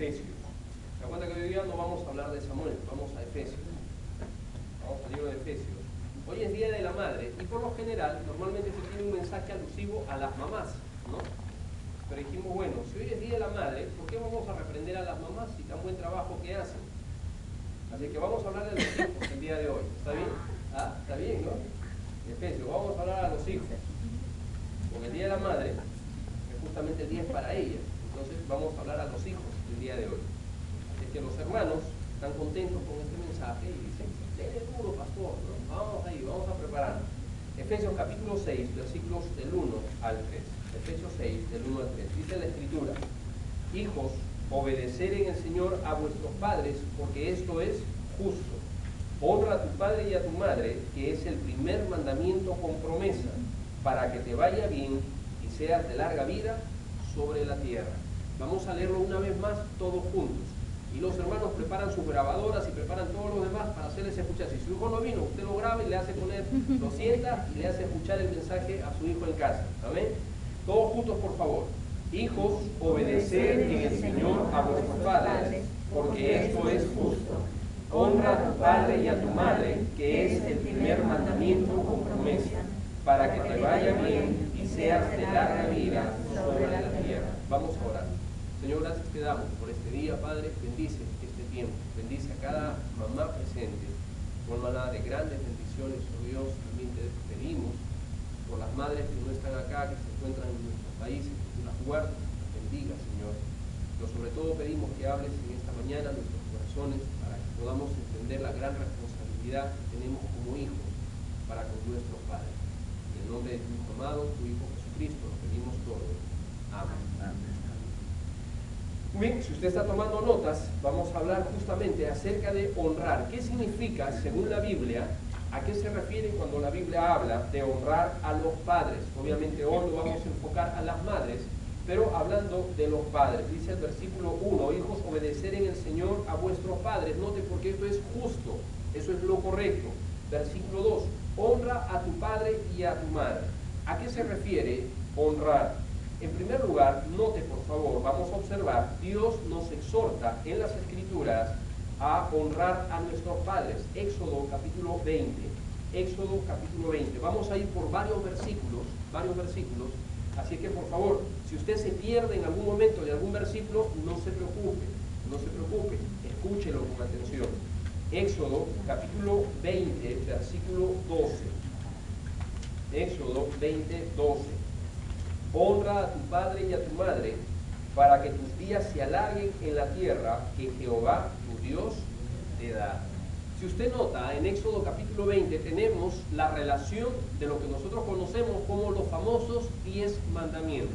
Efesios. Se cuenta que hoy día no vamos a hablar de Samuel, vamos a Efesios. Vamos al libro de Efesios. Hoy es Día de la Madre y por lo general normalmente se tiene un mensaje alusivo a las mamás, ¿no? Pero dijimos, bueno, si hoy es Día de la Madre, ¿por qué vamos a reprender a las mamás si tan buen trabajo que hacen? Así que vamos a hablar de los hijos el día de hoy. ¿Está bien? ¿Ah? ¿Está bien, no? Efesios, vamos a hablar a los hijos. Porque el Día de la Madre es justamente el día para ellas. Entonces vamos a hablar a los hijos el día de hoy. Así que los hermanos están contentos con este mensaje y dicen, dele duro, pastor, ¿no? Vamos ahí, vamos a prepararnos. Efesios capítulo 6, versículos del 1 al 3. Efesios 6, del 1 al 3. Dice la Escritura, hijos, obedecer en el Señor a vuestros padres, porque esto es justo. Honra a tu padre y a tu madre, que es el primer mandamiento con promesa, para que te vaya bien y seas de larga vida sobre la tierra. Vamos a leerlo una vez más todos juntos. Y los hermanos preparan sus grabadoras y preparan todo lo demás para hacerles escuchar. Si su hijo no vino, usted lo graba y le hace poner, lo sienta y le hace escuchar el mensaje a su hijo en casa. ¿Amén? Todos juntos, por favor. Hijos, obedecer en el Señor a vuestros padres, porque esto es justo. Honra a tu padre y a tu madre, que es el primer mandamiento con promesa, para que te vaya bien y seas de larga vida sobre la tierra. Vamos a orar. Señor, gracias te damos por este día, Padre. Bendice este tiempo. Bendice a cada mamá presente. Por manada de grandes bendiciones, oh Dios. También te pedimos por las madres que no están acá, que se encuentran en nuestros países, que tú las guardes, las bendiga, Señor. Pero sobre todo pedimos que hables en esta mañana a nuestros corazones para que podamos entender la gran responsabilidad que tenemos como hijos para con nuestros padres. En el nombre de tu Hijo amado, tu Hijo Jesucristo, lo pedimos todo. Amén. Amén. Muy bien, si usted está tomando notas, vamos a hablar justamente acerca de honrar. ¿Qué significa, según la Biblia, a qué se refiere cuando la Biblia habla de honrar a los padres? Obviamente hoy lo vamos a enfocar a las madres, pero hablando de los padres. Dice el versículo 1, hijos, obedecer en el Señor a vuestros padres. Note porque esto es justo, eso es lo correcto. Versículo 2, honra a tu padre y a tu madre. ¿A qué se refiere honrar? En primer lugar, note por favor, vamos a observar, Dios nos exhorta en las Escrituras a honrar a nuestros padres. Éxodo capítulo 20. Éxodo capítulo 20. Vamos a ir por varios versículos, así que por favor, si usted se pierde en algún momento de algún versículo, no se preocupe, escúchelo con atención. Éxodo capítulo 20, versículo 12. Éxodo 20, 12. Honra a tu padre y a tu madre, para que tus días se alarguen en la tierra que Jehová tu Dios te da. Si usted nota, en Éxodo capítulo 20 tenemos la relación de lo que nosotros conocemos como los famosos 10 mandamientos.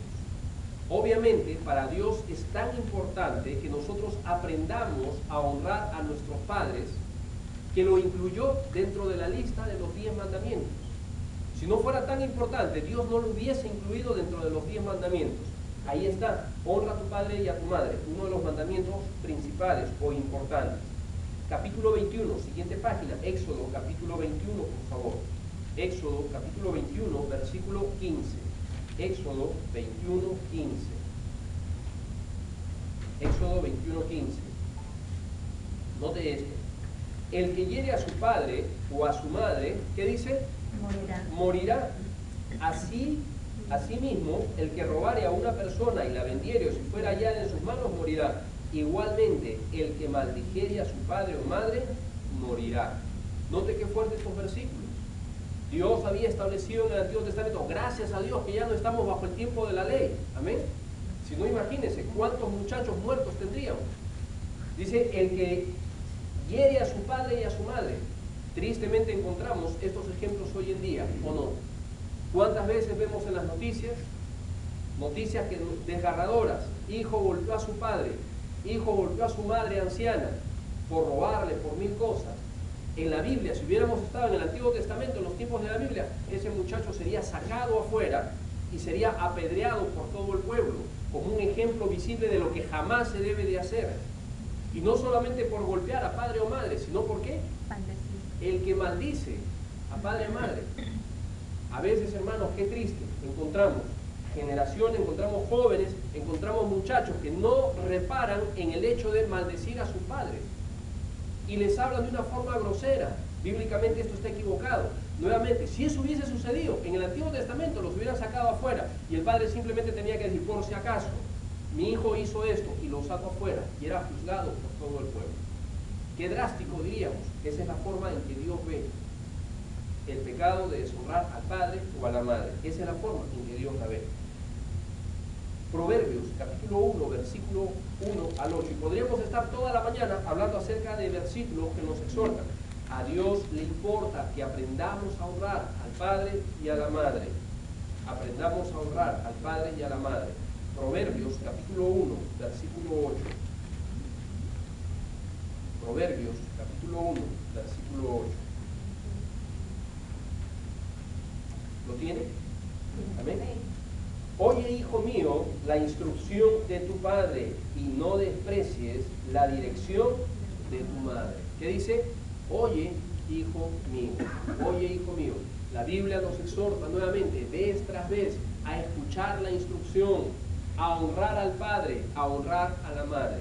Obviamente, para Dios es tan importante que nosotros aprendamos a honrar a nuestros padres, que lo incluyó dentro de la lista de los 10 mandamientos. Si no fuera tan importante, Dios no lo hubiese incluido dentro de los 10 mandamientos. Ahí está, honra a tu padre y a tu madre, uno de los mandamientos principales o importantes. Capítulo 21, siguiente página, Éxodo capítulo 21, por favor. Éxodo capítulo 21, versículo 15. Éxodo 21, 15. Éxodo 21, 15. Note esto. El que hiere a su padre o a su madre, ¿qué dice? Morirá. Asimismo, el que robare a una persona y la vendiere o si fuera hallada en sus manos, morirá. Igualmente, el que maldijere a su padre o madre, morirá. Note qué fuertes estos versículos. Dios había establecido en el Antiguo Testamento, gracias a Dios que ya no estamos bajo el tiempo de la ley. Amén. Si no, imagínense cuántos muchachos muertos tendríamos. Dice, el que hiere a su padre y a su madre. Tristemente encontramos estos ejemplos hoy en día, ¿o no? ¿Cuántas veces vemos en las noticias que desgarradoras? Hijo golpeó a su padre, hijo golpeó a su madre anciana por robarle, por 1000 cosas. En la Biblia, si hubiéramos estado en el Antiguo Testamento, en los tiempos de la Biblia, ese muchacho sería sacado afuera y sería apedreado por todo el pueblo, como un ejemplo visible de lo que jamás se debe de hacer. Y no solamente por golpear a padre o madre, sino ¿por qué? El que maldice a padre o madre. A veces, hermanos, qué triste, encontramos generación encontramos jóvenes, encontramos muchachos que no reparan en el hecho de maldecir a sus padres y les hablan de una forma grosera. Bíblicamente esto está equivocado. Nuevamente, si eso hubiese sucedido en el Antiguo Testamento, los hubieran sacado afuera y el padre simplemente tenía que decir, por si acaso, mi hijo hizo esto y lo sacó afuera y era juzgado por todo el pueblo. Qué drástico diríamos. Esa es la forma en que Dios ve el pecado de deshonrar al padre o a la madre. Esa es la forma en que Dios la ve. Proverbios, capítulo 1, versículo 1 al 8. Y podríamos estar toda la mañana hablando acerca de versículos que nos exhortan. A Dios le importa que aprendamos a honrar al padre y a la madre. Aprendamos a honrar al padre y a la madre. Proverbios, capítulo 1, versículo 8. Proverbios, capítulo 1, versículo 8. ¿Lo tiene? Amén. Oye, hijo mío, la instrucción de tu padre y no desprecies la dirección de tu madre. ¿Qué dice? Oye, hijo mío. Oye, hijo mío. La Biblia nos exhorta nuevamente, vez tras vez, a escuchar la instrucción, a honrar al padre, a honrar a la madre.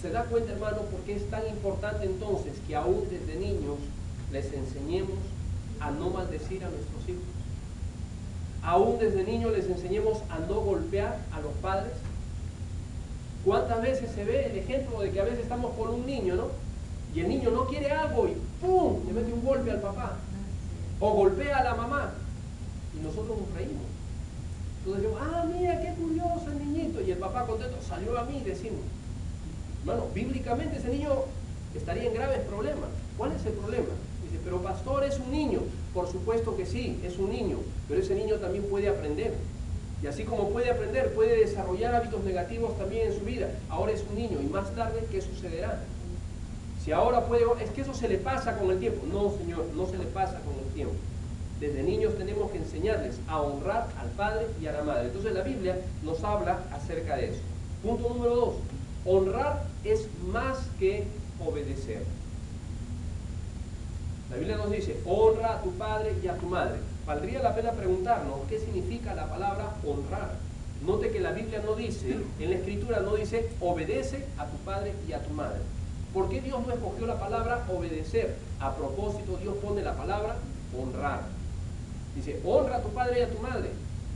¿Se da cuenta, hermano, por qué es tan importante entonces que aún desde niños les enseñemos a no maldecir a nuestros hijos? Aún desde niños les enseñemos a no golpear a los padres. ¿Cuántas veces se ve el ejemplo de que a veces estamos con un niño, ¿no? Y el niño no quiere algo y ¡pum!, le mete un golpe al papá. O golpea a la mamá. Y nosotros nos reímos. Entonces decimos, ah, mira, qué curioso el niñito. Y el papá contento, salió a mí, decimos. Hermano, bíblicamente ese niño estaría en graves problemas. ¿Cuál es el problema? Dice, pero pastor, es un niño. Por supuesto que sí, es un niño, pero ese niño también puede aprender. Y así como puede aprender, puede desarrollar hábitos negativos también en su vida. Ahora es un niño y más tarde, ¿qué sucederá? Si ahora puede, es que eso se le pasa con el tiempo. No, señor, no se le pasa con el tiempo. Desde niños tenemos que enseñarles a honrar al padre y a la madre. Entonces la Biblia nos habla acerca de eso. Punto número 2. Honrar es más que obedecer. La Biblia nos dice, honra a tu padre y a tu madre. Valdría la pena preguntarnos qué significa la palabra honrar. Note que la Biblia no dice, en la Escritura no dice, obedece a tu padre y a tu madre. ¿Por qué Dios no escogió la palabra obedecer? A propósito, Dios pone la palabra honrar. Dice, honra a tu padre y a tu madre.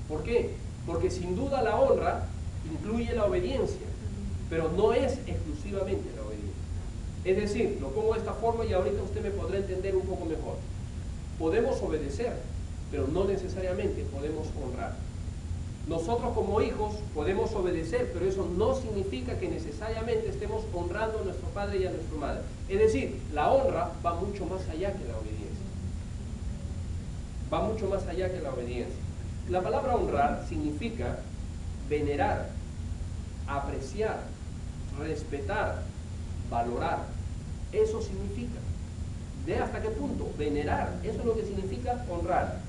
¿Por qué? Porque sin duda la honra incluye la obediencia, pero no es exclusivamente la obediencia. Es decir, lo pongo de esta forma y ahorita usted me podrá entender un poco mejor. Podemos obedecer, pero no necesariamente podemos honrar. Nosotros como hijos podemos obedecer, pero eso no significa que necesariamente estemos honrando a nuestro padre y a nuestra madre. Es decir, la honra va mucho más allá que la obediencia. Va mucho más allá que la obediencia. La palabra honrar significa venerar, apreciar, respetar, valorar. Eso significa. ¿De hasta qué punto? Venerar. Eso es lo que significa honrar.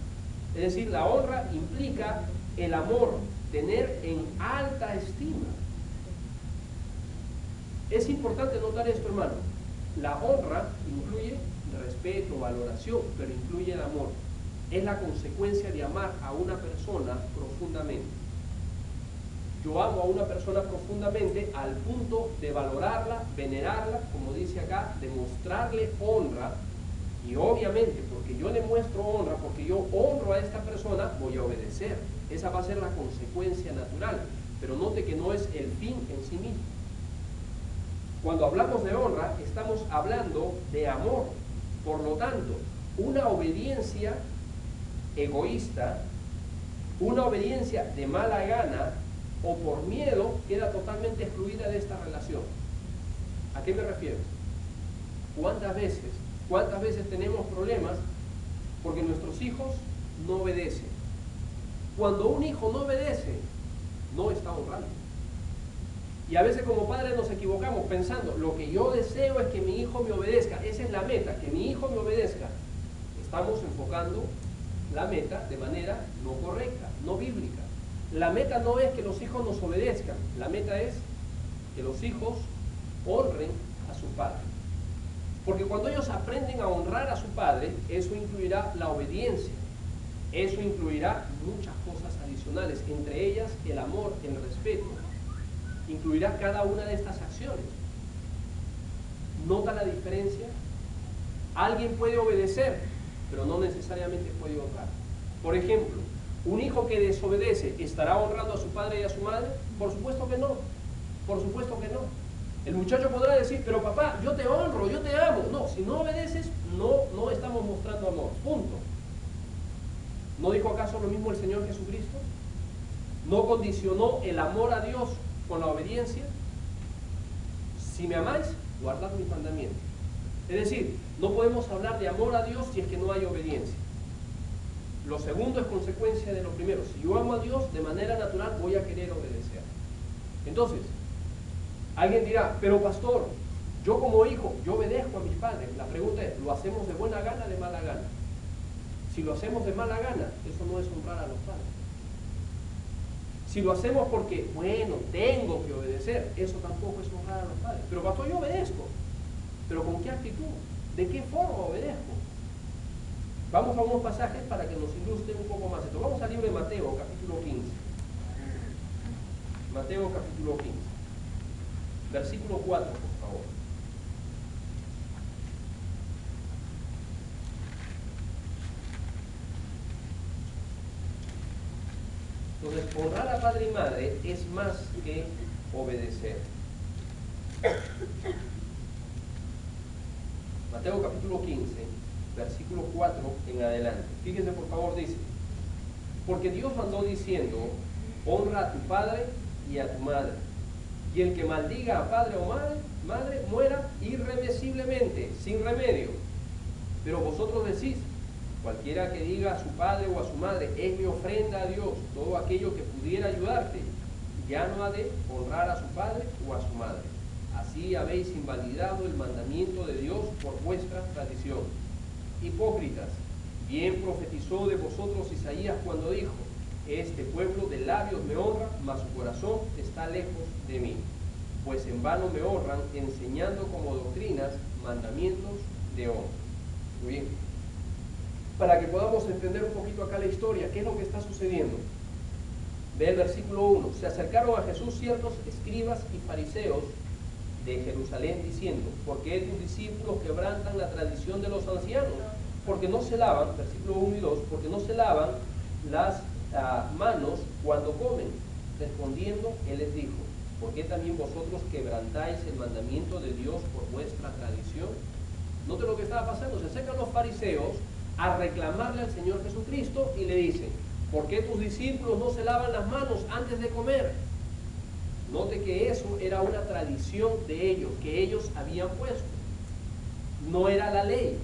Es decir, la honra implica el amor, tener en alta estima. Es importante notar esto, hermano. La honra incluye respeto, valoración, pero incluye el amor. Es la consecuencia de amar a una persona profundamente. Yo amo a una persona profundamente al punto de valorarla, venerarla, como dice acá, de mostrarle honra. Y obviamente, porque yo le muestro honra, porque yo honro a esta persona, voy a obedecer. Esa va a ser la consecuencia natural. Pero note que no es el fin en sí mismo. Cuando hablamos de honra, estamos hablando de amor. Por lo tanto, una obediencia egoísta, una obediencia de mala gana o por miedo queda totalmente excluida de esta relación. ¿A qué me refiero? ¿Cuántas veces tenemos problemas porque nuestros hijos no obedecen? Cuando un hijo no obedece, no está honrando. Y a veces como padres nos equivocamos pensando, lo que yo deseo es que mi hijo me obedezca. Esa es la meta, que mi hijo me obedezca. Estamos enfocando la meta de manera no correcta, no bíblica. La meta no es que los hijos nos obedezcan, la meta es que los hijos honren a su padre. Porque cuando ellos aprenden a honrar a su padre, eso incluirá la obediencia. Eso incluirá muchas cosas adicionales, entre ellas el amor, el respeto. Incluirá cada una de estas acciones. ¿Nota la diferencia? Alguien puede obedecer, pero no necesariamente puede honrar. Por ejemplo, un hijo que desobedece, ¿estará honrando a su padre y a su madre? Por supuesto que no. Por supuesto que no. El muchacho podrá decir, pero papá, yo te honro, yo te amo. No, si no obedeces, no estamos mostrando amor. Punto. ¿No dijo acaso lo mismo el Señor Jesucristo? ¿No condicionó el amor a Dios con la obediencia? Si me amáis, guardad mis mandamientos. Es decir, no podemos hablar de amor a Dios si es que no hay obediencia. Lo segundo es consecuencia de lo primero. Si yo amo a Dios, de manera natural voy a querer obedecer. Entonces, alguien dirá, pero pastor, yo como hijo, yo obedezco a mis padres. La pregunta es, ¿lo hacemos de buena gana o de mala gana? Si lo hacemos de mala gana, eso no es honrar a los padres. Si lo hacemos porque, bueno, tengo que obedecer, eso tampoco es honrar a los padres. Pero pastor, yo obedezco. ¿Pero con qué actitud? ¿De qué forma obedezco? Vamos a unos pasajes para que nos ilustre un poco más esto. Vamos al libro de Mateo, capítulo 15. Mateo, capítulo 15. Versículo 4, por favor. Entonces, honrar a padre y madre es más que obedecer. Mateo capítulo 15, versículo 4 en adelante. Fíjense por favor, dice, porque Dios mandó diciendo, honra a tu padre y a tu madre, y el que maldiga a padre o madre muera irremisiblemente, sin remedio. Pero vosotros decís, cualquiera que diga a su padre o a su madre, es mi ofrenda a Dios, todo aquello que pudiera ayudarte, ya no ha de honrar a su padre o a su madre. Así habéis invalidado el mandamiento de Dios por vuestra tradición. Hipócritas, bien profetizó de vosotros Isaías cuando dijo, este pueblo de labios me honra, mas su corazón está lejos de mí. Pues en vano me honran, enseñando como doctrinas mandamientos de honra. Muy bien. Para que podamos entender un poquito acá la historia, ¿qué es lo que está sucediendo? Ve el versículo 1. Se acercaron a Jesús ciertos escribas y fariseos de Jerusalén diciendo, ¿por qué tus discípulos quebrantan la tradición de los ancianos? Porque no se lavan, versículo 1 y 2, porque no se lavan las manos cuando comen. Respondiendo, él les dijo, ¿por qué también vosotros quebrantáis el mandamiento de Dios por vuestra tradición? Note lo que estaba pasando, se acercan los fariseos a reclamarle al Señor Jesucristo y le dicen, ¿por qué tus discípulos no se lavan las manos antes de comer? Note que eso era una tradición de ellos, que ellos habían puesto. No era la ley.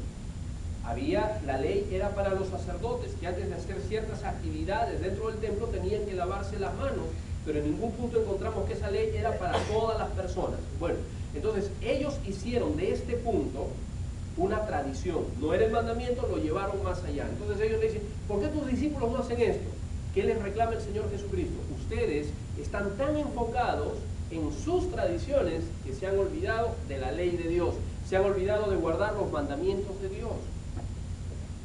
La ley era para los sacerdotes, que antes de hacer ciertas actividades dentro del templo tenían que lavarse las manos, pero en ningún punto encontramos que esa ley era para todas las personas. Bueno, entonces ellos hicieron de este punto una tradición. No era el mandamiento, lo llevaron más allá. Entonces ellos le dicen, ¿por qué tus discípulos no hacen esto? ¿Qué les reclama el Señor Jesucristo? Ustedes están tan enfocados en sus tradiciones que se han olvidado de la ley de Dios, se han olvidado de guardar los mandamientos de Dios.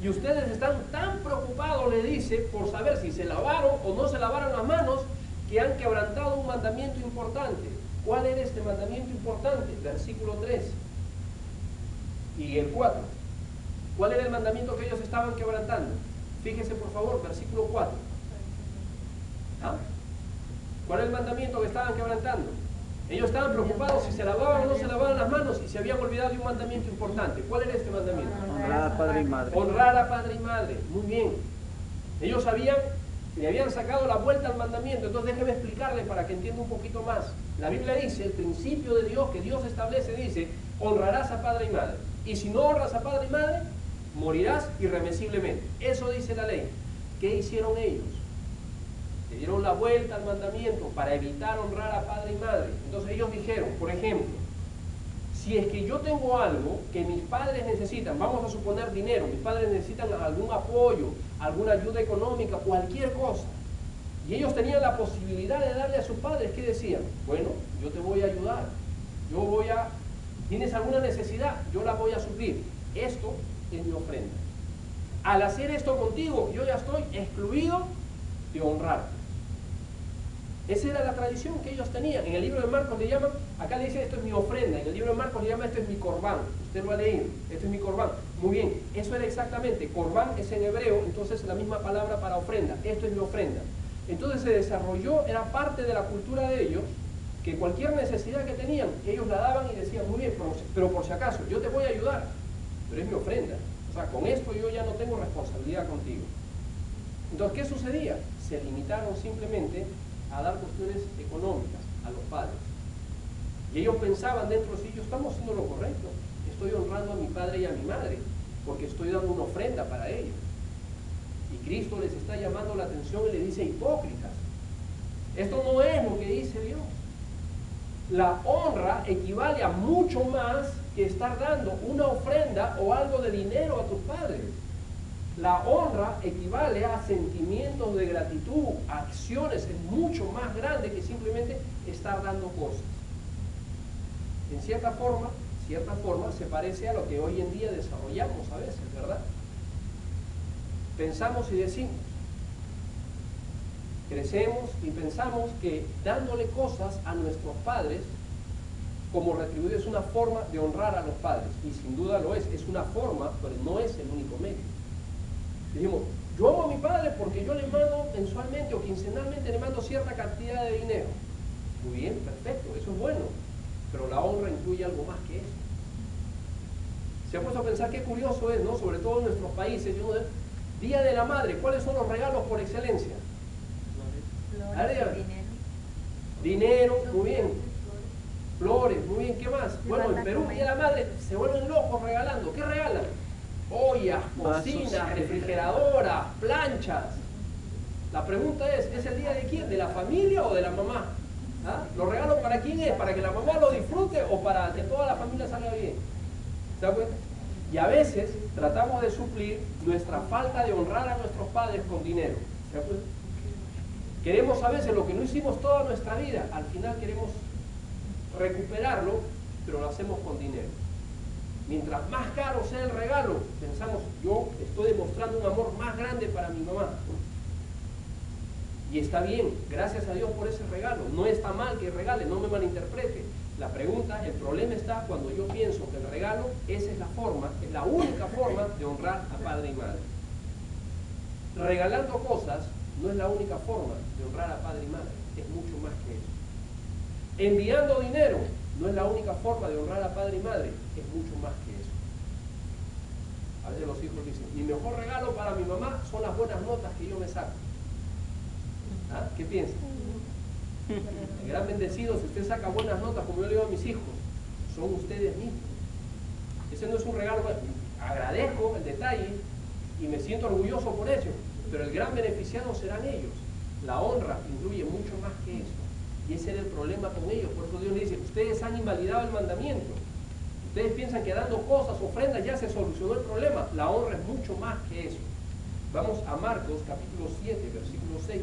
Y ustedes están tan preocupados, le dice, por saber si se lavaron o no se lavaron las manos, que han quebrantado un mandamiento importante. ¿Cuál era este mandamiento importante? Versículo 3 y el 4. ¿Cuál era el mandamiento que ellos estaban quebrantando? Fíjese por favor, versículo 4. ¿Ah? ¿Cuál es el mandamiento que estaban quebrantando? Ellos estaban preocupados si se lavaban o no se lavaban las manos y se habían olvidado de un mandamiento importante. ¿Cuál era este mandamiento? Honrar a padre y madre. Honrar a padre y madre. Muy bien. Ellos le habían sacado la vuelta al mandamiento. Entonces déjeme explicarle para que entienda un poquito más. La Biblia dice, el principio de Dios que Dios establece, dice, honrarás a padre y madre. Y si no honras a padre y madre, morirás irremisiblemente. Eso dice la ley. ¿Qué hicieron ellos? Le dieron la vuelta al mandamiento para evitar honrar a padre y madre. Entonces ellos dijeron, por ejemplo, si es que yo tengo algo que mis padres necesitan, vamos a suponer dinero, mis padres necesitan algún apoyo, alguna ayuda económica, cualquier cosa, y ellos tenían la posibilidad de darle a sus padres, ¿qué decían? Bueno, yo te voy a ayudar, ¿tienes alguna necesidad? Yo la voy a suplir. Esto es mi ofrenda. al hacer esto contigo, yo ya estoy excluido de honrarte. Esa era la tradición que ellos tenían. En el libro de Marcos le llaman, acá le dice esto es mi ofrenda, en el libro de Marcos le llama esto es mi corbán. Usted lo ha leído, esto es mi corbán. Muy bien, eso era exactamente, corbán es en hebreo, entonces la misma palabra para ofrenda, esto es mi ofrenda. Entonces se desarrolló, era parte de la cultura de ellos, que cualquier necesidad que tenían, ellos la daban y decían, muy bien, pero por si acaso, yo te voy a ayudar, pero es mi ofrenda. O sea, con esto yo ya no tengo responsabilidad contigo. Entonces, ¿qué sucedía? Se limitaron simplemente a dar cuestiones económicas a los padres. Y ellos pensaban dentro de sí, yo estamos haciendo lo correcto, estoy honrando a mi padre y a mi madre, porque estoy dando una ofrenda para ellos. Y Cristo les está llamando la atención y le dice, hipócritas, esto no es lo que dice Dios. La honra equivale a mucho más que estar dando una ofrenda o algo de dinero a tus padres. La honra equivale a sentimientos de gratitud, a acciones, es mucho más grande que simplemente estar dando cosas. En cierta forma se parece a lo que hoy en día desarrollamos a veces, ¿verdad? Pensamos y decimos, crecemos y pensamos que dándole cosas a nuestros padres como retribuir es una forma de honrar a los padres, y sin duda lo es una forma, pero no es el único medio. Dijimos, yo amo a mi padre porque yo le mando mensualmente o quincenalmente le mando cierta cantidad de dinero. Muy bien, perfecto, eso es bueno, pero la honra incluye algo más que eso. Se ha puesto a pensar qué curioso es, ¿no? Sobre todo en nuestros países, Día de la Madre, ¿cuáles son los regalos por excelencia? Flores, dinero, muy bien. Flores, muy bien, ¿qué más? Bueno, en Perú, Día de la Madre, se vuelven locos regalando. ¿Qué regalan? Ollas, cocinas, refrigeradoras, planchas. La pregunta es el día de quién? ¿De la familia o de la mamá? ¿Ah? ¿Los regalos para quién es? ¿Para que la mamá lo disfrute o para que toda la familia salga bien? ¿Se da cuenta? Y a veces tratamos de suplir nuestra falta de honrar a nuestros padres con dinero. ¿Se da cuenta? Queremos a veces lo que no hicimos toda nuestra vida, al final queremos recuperarlo, pero lo hacemos con dinero. Mientras más caro sea el regalo, pensamos, yo estoy demostrando un amor más grande para mi mamá. Y está bien, gracias a Dios por ese regalo. No está mal que regale, no me malinterprete. La pregunta, el problema está cuando yo pienso que el regalo, esa es la forma, es la única forma de honrar a padre y madre. Regalando cosas no es la única forma de honrar a padre y madre, es mucho más que eso. Enviando dinero no es la única forma de honrar a padre y madre, es mucho más que eso. A veces los hijos dicen, mi mejor regalo para mi mamá son las buenas notas que yo me saco. ¿Ah? ¿Qué piensan? El gran bendecido, si usted saca buenas notas, como yo le digo a mis hijos, son ustedes mismos. Ese no es un regalo, agradezco el detalle y me siento orgulloso por ello, pero el gran beneficiado serán ellos. La honra incluye mucho más que eso. Y ese era el problema con ellos. Por eso Dios le dice, ustedes han invalidado el mandamiento. Ustedes piensan que dando cosas, ofrendas, ya se solucionó el problema. La honra es mucho más que eso. Vamos a Marcos capítulo 7, versículo 6.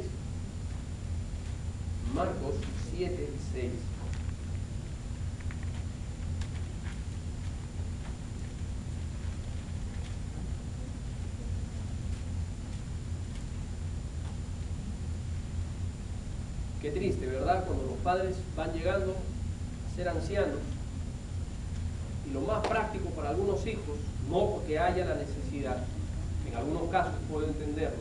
Marcos 7, 6. Qué triste, ¿verdad? Cuando los padres van llegando a ser ancianos y lo más práctico para algunos hijos, no porque haya la necesidad, en algunos casos puedo entenderlo,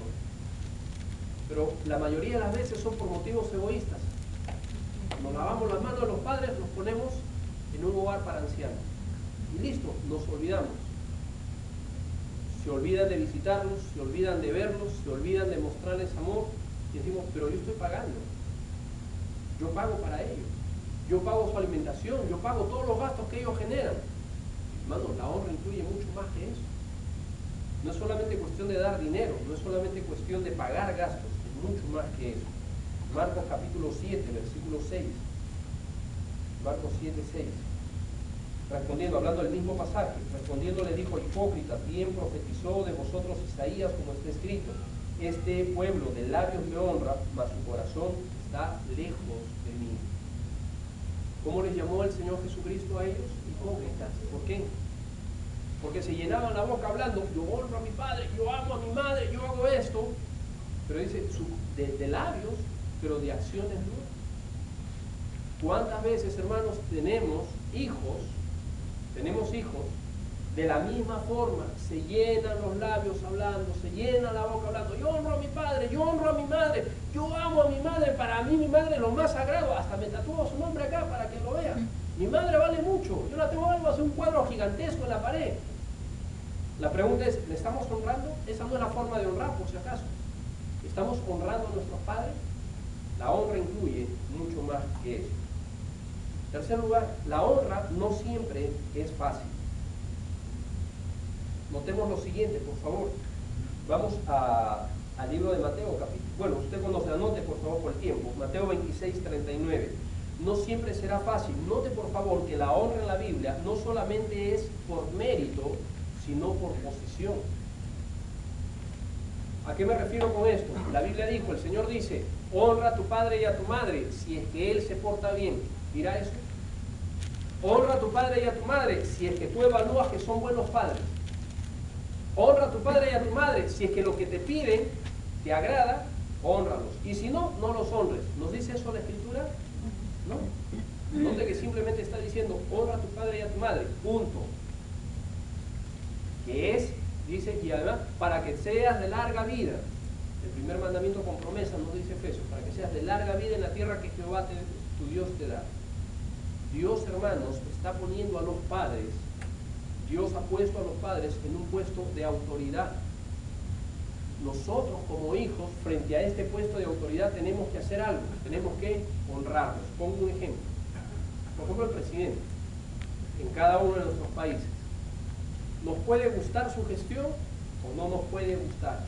pero la mayoría de las veces son por motivos egoístas. Nos lavamos las manos de los padres, los ponemos en un hogar para ancianos y listo, nos olvidamos. Se olvidan de visitarlos, se olvidan de verlos, se olvidan de mostrarles amor y decimos, pero yo estoy pagando. Yo pago para ellos, yo pago su alimentación, yo pago todos los gastos que ellos generan. Hermanos, la honra incluye mucho más que eso. No es solamente cuestión de dar dinero, no es solamente cuestión de pagar gastos, es mucho más que eso. Marcos capítulo 7, versículo 6. Marcos 7, 6. Respondiendo, hablando del mismo pasaje, respondiendo le dijo, hipócritas, bien profetizó de vosotros Isaías como está escrito. Este pueblo de labios me honra, mas su corazón está lejos de mí. ¿Cómo les llamó el Señor Jesucristo a ellos? Hipócritas. ¿Por qué? porque se llenaban la boca hablando, yo honro a mi padre, yo amo a mi madre, yo hago esto, pero dice, de labios, pero de acciones no. ¿Cuántas veces, hermanos, tenemos hijos, de la misma forma, se llenan los labios hablando, se llena la boca hablando, yo honro a mi padre, yo honro a mi madre, yo amo a mi madre, para mí mi madre es lo más sagrado, hasta me tatúo su nombre acá para que lo vean. Mi madre vale mucho, yo la tengo algo, hace un cuadro gigantesco en la pared. La pregunta es, ¿le estamos honrando? Esa no es la forma de honrar, por si acaso. ¿Estamos honrando a nuestros padres? La honra incluye mucho más que eso. En tercer lugar, la honra no siempre es fácil. Notemos lo siguiente, por favor. Vamos al libro de Mateo, capítulo. Bueno, usted cuando se anote, por favor, por el tiempo. Mateo 26, 39. No siempre será fácil. Note, por favor, que la honra en la Biblia no solamente es por mérito, sino por posición. ¿A qué me refiero con esto? La Biblia dijo, el Señor dice, honra a tu padre y a tu madre, si es que él se porta bien. ¿Dirá eso? Honra a tu padre y a tu madre, si es que tú evalúas que son buenos padres. Honra a tu padre y a tu madre, si es que lo que te piden te agrada, hónralos. Y si no, no los honres. ¿Nos dice eso la Escritura? No. Note que simplemente está diciendo, honra a tu padre y a tu madre, punto. Que es, dice, y además, para que seas de larga vida. El primer mandamiento con promesa, nos dice Efesios, para que seas de larga vida en la tierra que Jehová tu Dios te da. Dios, hermanos, está poniendo a los padres, Dios ha puesto a los padres en un puesto de autoridad. Nosotros como hijos, frente a este puesto de autoridad, tenemos que hacer algo, tenemos que honrarlos. Pongo un ejemplo. Por ejemplo, el presidente, en cada uno de nuestros países. ¿Nos puede gustar su gestión o no nos puede gustar?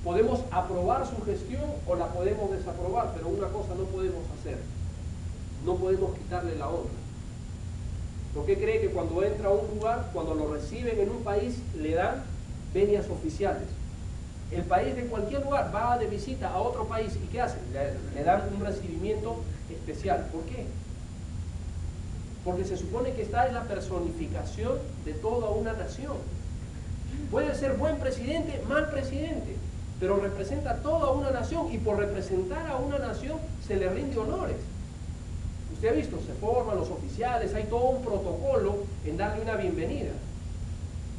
Podemos aprobar su gestión o la podemos desaprobar, pero una cosa no podemos hacer. No podemos quitarle la honra. ¿Por qué cree que cuando entra a un lugar, cuando lo reciben en un país, le dan venias oficiales? El país de cualquier lugar va de visita a otro país y ¿qué hacen? Le dan un recibimiento especial. ¿Por qué? Porque se supone que esta es la personificación de toda una nación. Puede ser buen presidente, mal presidente, pero representa toda una nación y por representar a una nación se le rinde honores. Usted ha visto, se forman los oficiales, hay todo un protocolo en darle una bienvenida.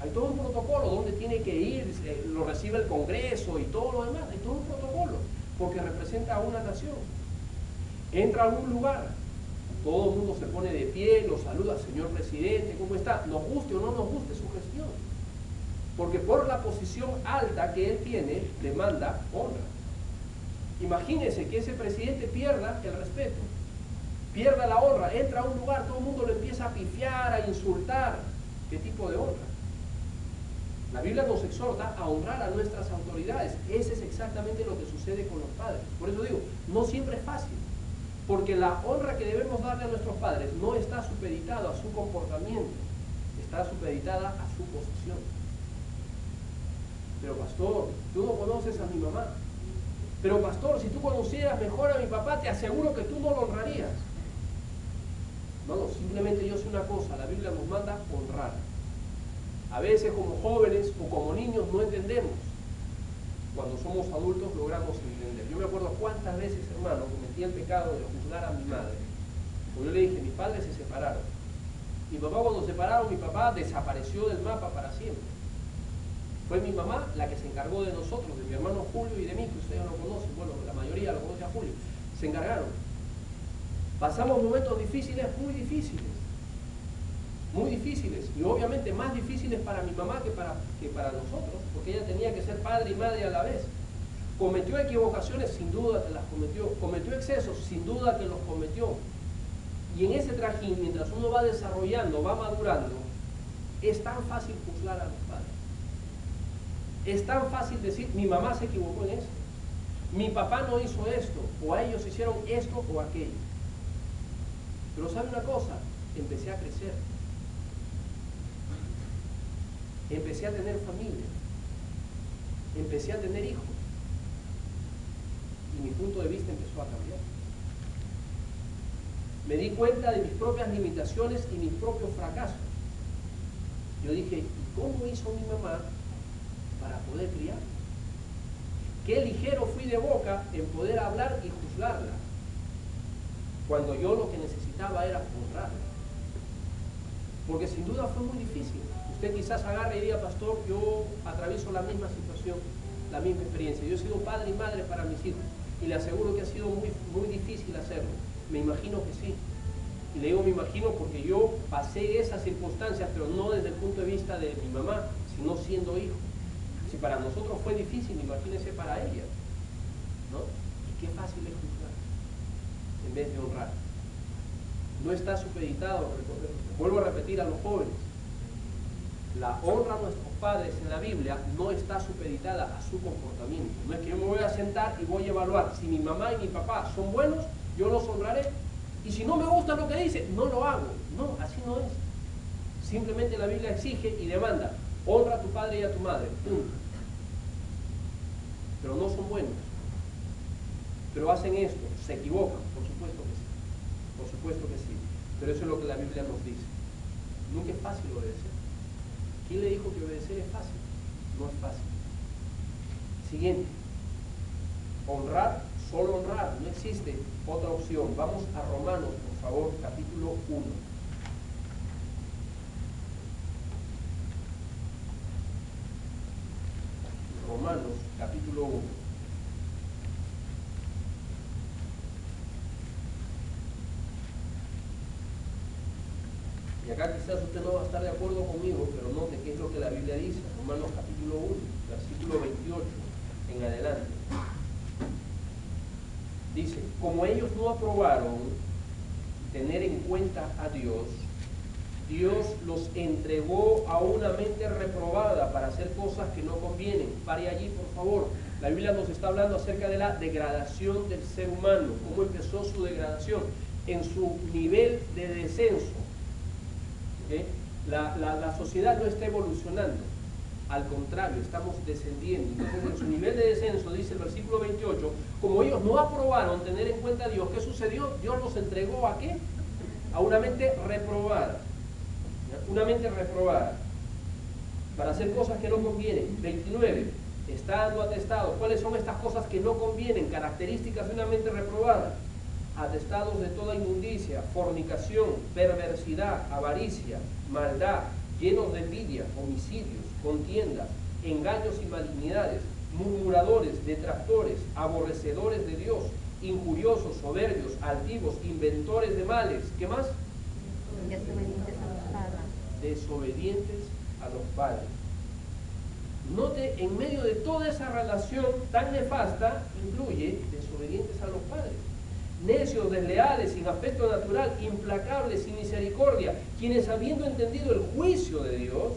Hay todo un protocolo donde tiene que ir, lo recibe el Congreso y todo lo demás. Hay todo un protocolo porque representa a una nación. Entra a algún lugar, todo el mundo se pone de pie, lo saluda, señor presidente, ¿cómo está? Nos guste o no nos guste su gestión. Porque por la posición alta que él tiene, demanda honra. Imagínese que ese presidente pierda el respeto, pierda la honra, entra a un lugar, todo el mundo lo empieza a pifiar, a insultar. ¿Qué tipo de honra? La Biblia nos exhorta a honrar a nuestras autoridades. Ese es exactamente lo que sucede con los padres. Por eso digo, no siempre es fácil. Porque la honra que debemos darle a nuestros padres no está supeditada a su comportamiento, está supeditada a su posición. Pero pastor, tú no conoces a mi mamá. Pero pastor, si tú conocieras mejor a mi papá, te aseguro que tú no lo honrarías. No, simplemente yo sé una cosa, la Biblia nos manda honrar. A veces como jóvenes o como niños no entendemos. Cuando somos adultos logramos entender. Yo me acuerdo cuántas veces, hermano, cometí el pecado de juzgar a mi madre. Porque yo le dije, mis padres se separaron. Mi papá cuando se separaron, mi papá desapareció del mapa para siempre. Fue mi mamá la que se encargó de nosotros, de mi hermano Julio y de mí, que ustedes lo conocen, bueno, la mayoría lo conoce a Julio. Se encargaron. Pasamos momentos difíciles, muy difíciles. Muy difíciles, y obviamente más difíciles para mi mamá que para nosotros, porque ella tenía que ser padre y madre a la vez. Cometió equivocaciones, sin duda que las cometió excesos, sin duda que los cometió. Y en ese trajín, mientras uno va desarrollando, va madurando, es tan fácil juzgar a los padres. Es tan fácil decir, mi mamá se equivocó en esto, mi papá no hizo esto, o a ellos hicieron esto o aquello. Pero ¿sabe una cosa? Empecé a crecer. Empecé a tener familia, empecé a tener hijos y mi punto de vista empezó a cambiar. Me di cuenta de mis propias limitaciones y mis propios fracasos. Yo dije, ¿y cómo hizo mi mamá para poder criar? Qué ligero fui de boca en poder hablar y juzgarla, cuando yo lo que necesitaba era honrarla. Porque sin duda fue muy difícil. Usted quizás agarre y diga, pastor, yo atravieso la misma situación, la misma experiencia. Yo he sido padre y madre para mis hijos y le aseguro que ha sido muy difícil hacerlo. Me imagino que sí. Y le digo me imagino porque yo pasé esas circunstancias, pero no desde el punto de vista de mi mamá, sino siendo hijo. Si para nosotros fue difícil, imagínense para ella, ¿no? Y qué fácil es juzgar en vez de honrar. No está supeditado, vuelvo a repetir a los jóvenes, la honra a nuestros padres en la Biblia no está supeditada a su comportamiento. No es que yo me voy a sentar y voy a evaluar si mi mamá y mi papá son buenos, yo los honraré, y si no me gusta lo que dice, no lo hago. No, así no es. Simplemente la Biblia exige y demanda, honra a tu padre y a tu madre, punto. Pero no son buenos, pero hacen esto, se equivocan, por supuesto que sí, por supuesto que sí, pero eso es lo que la Biblia nos dice. Nunca es fácil obedecer. ¿Quién le dijo que obedecer es fácil? No es fácil. Siguiente, honrar, solo honrar, no existe otra opción. Vamos a Romanos, por favor, capítulo 1. Romanos, capítulo 1. Y acá quizás usted no va a estar de acuerdo conmigo, pero note qué es lo que la Biblia dice. Romanos capítulo 1, versículo 28 en adelante. Dice, como ellos no aprobaron tener en cuenta a Dios, Dios los entregó a una mente reprobada para hacer cosas que no convienen. Pare allí, por favor. La Biblia nos está hablando acerca de la degradación del ser humano. ¿Cómo empezó su degradación? En su nivel de descenso. ¿Okay? La sociedad no está evolucionando. Al contrario, estamos descendiendo. Entonces, en su nivel de descenso, dice el versículo 28, como ellos no aprobaron tener en cuenta a Dios, ¿qué sucedió? Dios los entregó ¿a qué? A una mente reprobada. Una mente reprobada para hacer cosas que no convienen. 29, está dando atestados. ¿Cuáles son estas cosas que no convienen? Características de una mente reprobada. Atestados de toda inmundicia, fornicación, perversidad, avaricia, maldad, llenos de envidia, homicidios, contiendas, engaños y malignidades, murmuradores, detractores, aborrecedores de Dios, injuriosos, soberbios, altivos, inventores de males. ¿Qué más? Desobedientes a los padres. Note, en medio de toda esa relación tan nefasta, incluye desobedientes a los padres. Necios, desleales, sin afecto natural, implacables, sin misericordia, quienes habiendo entendido el juicio de Dios,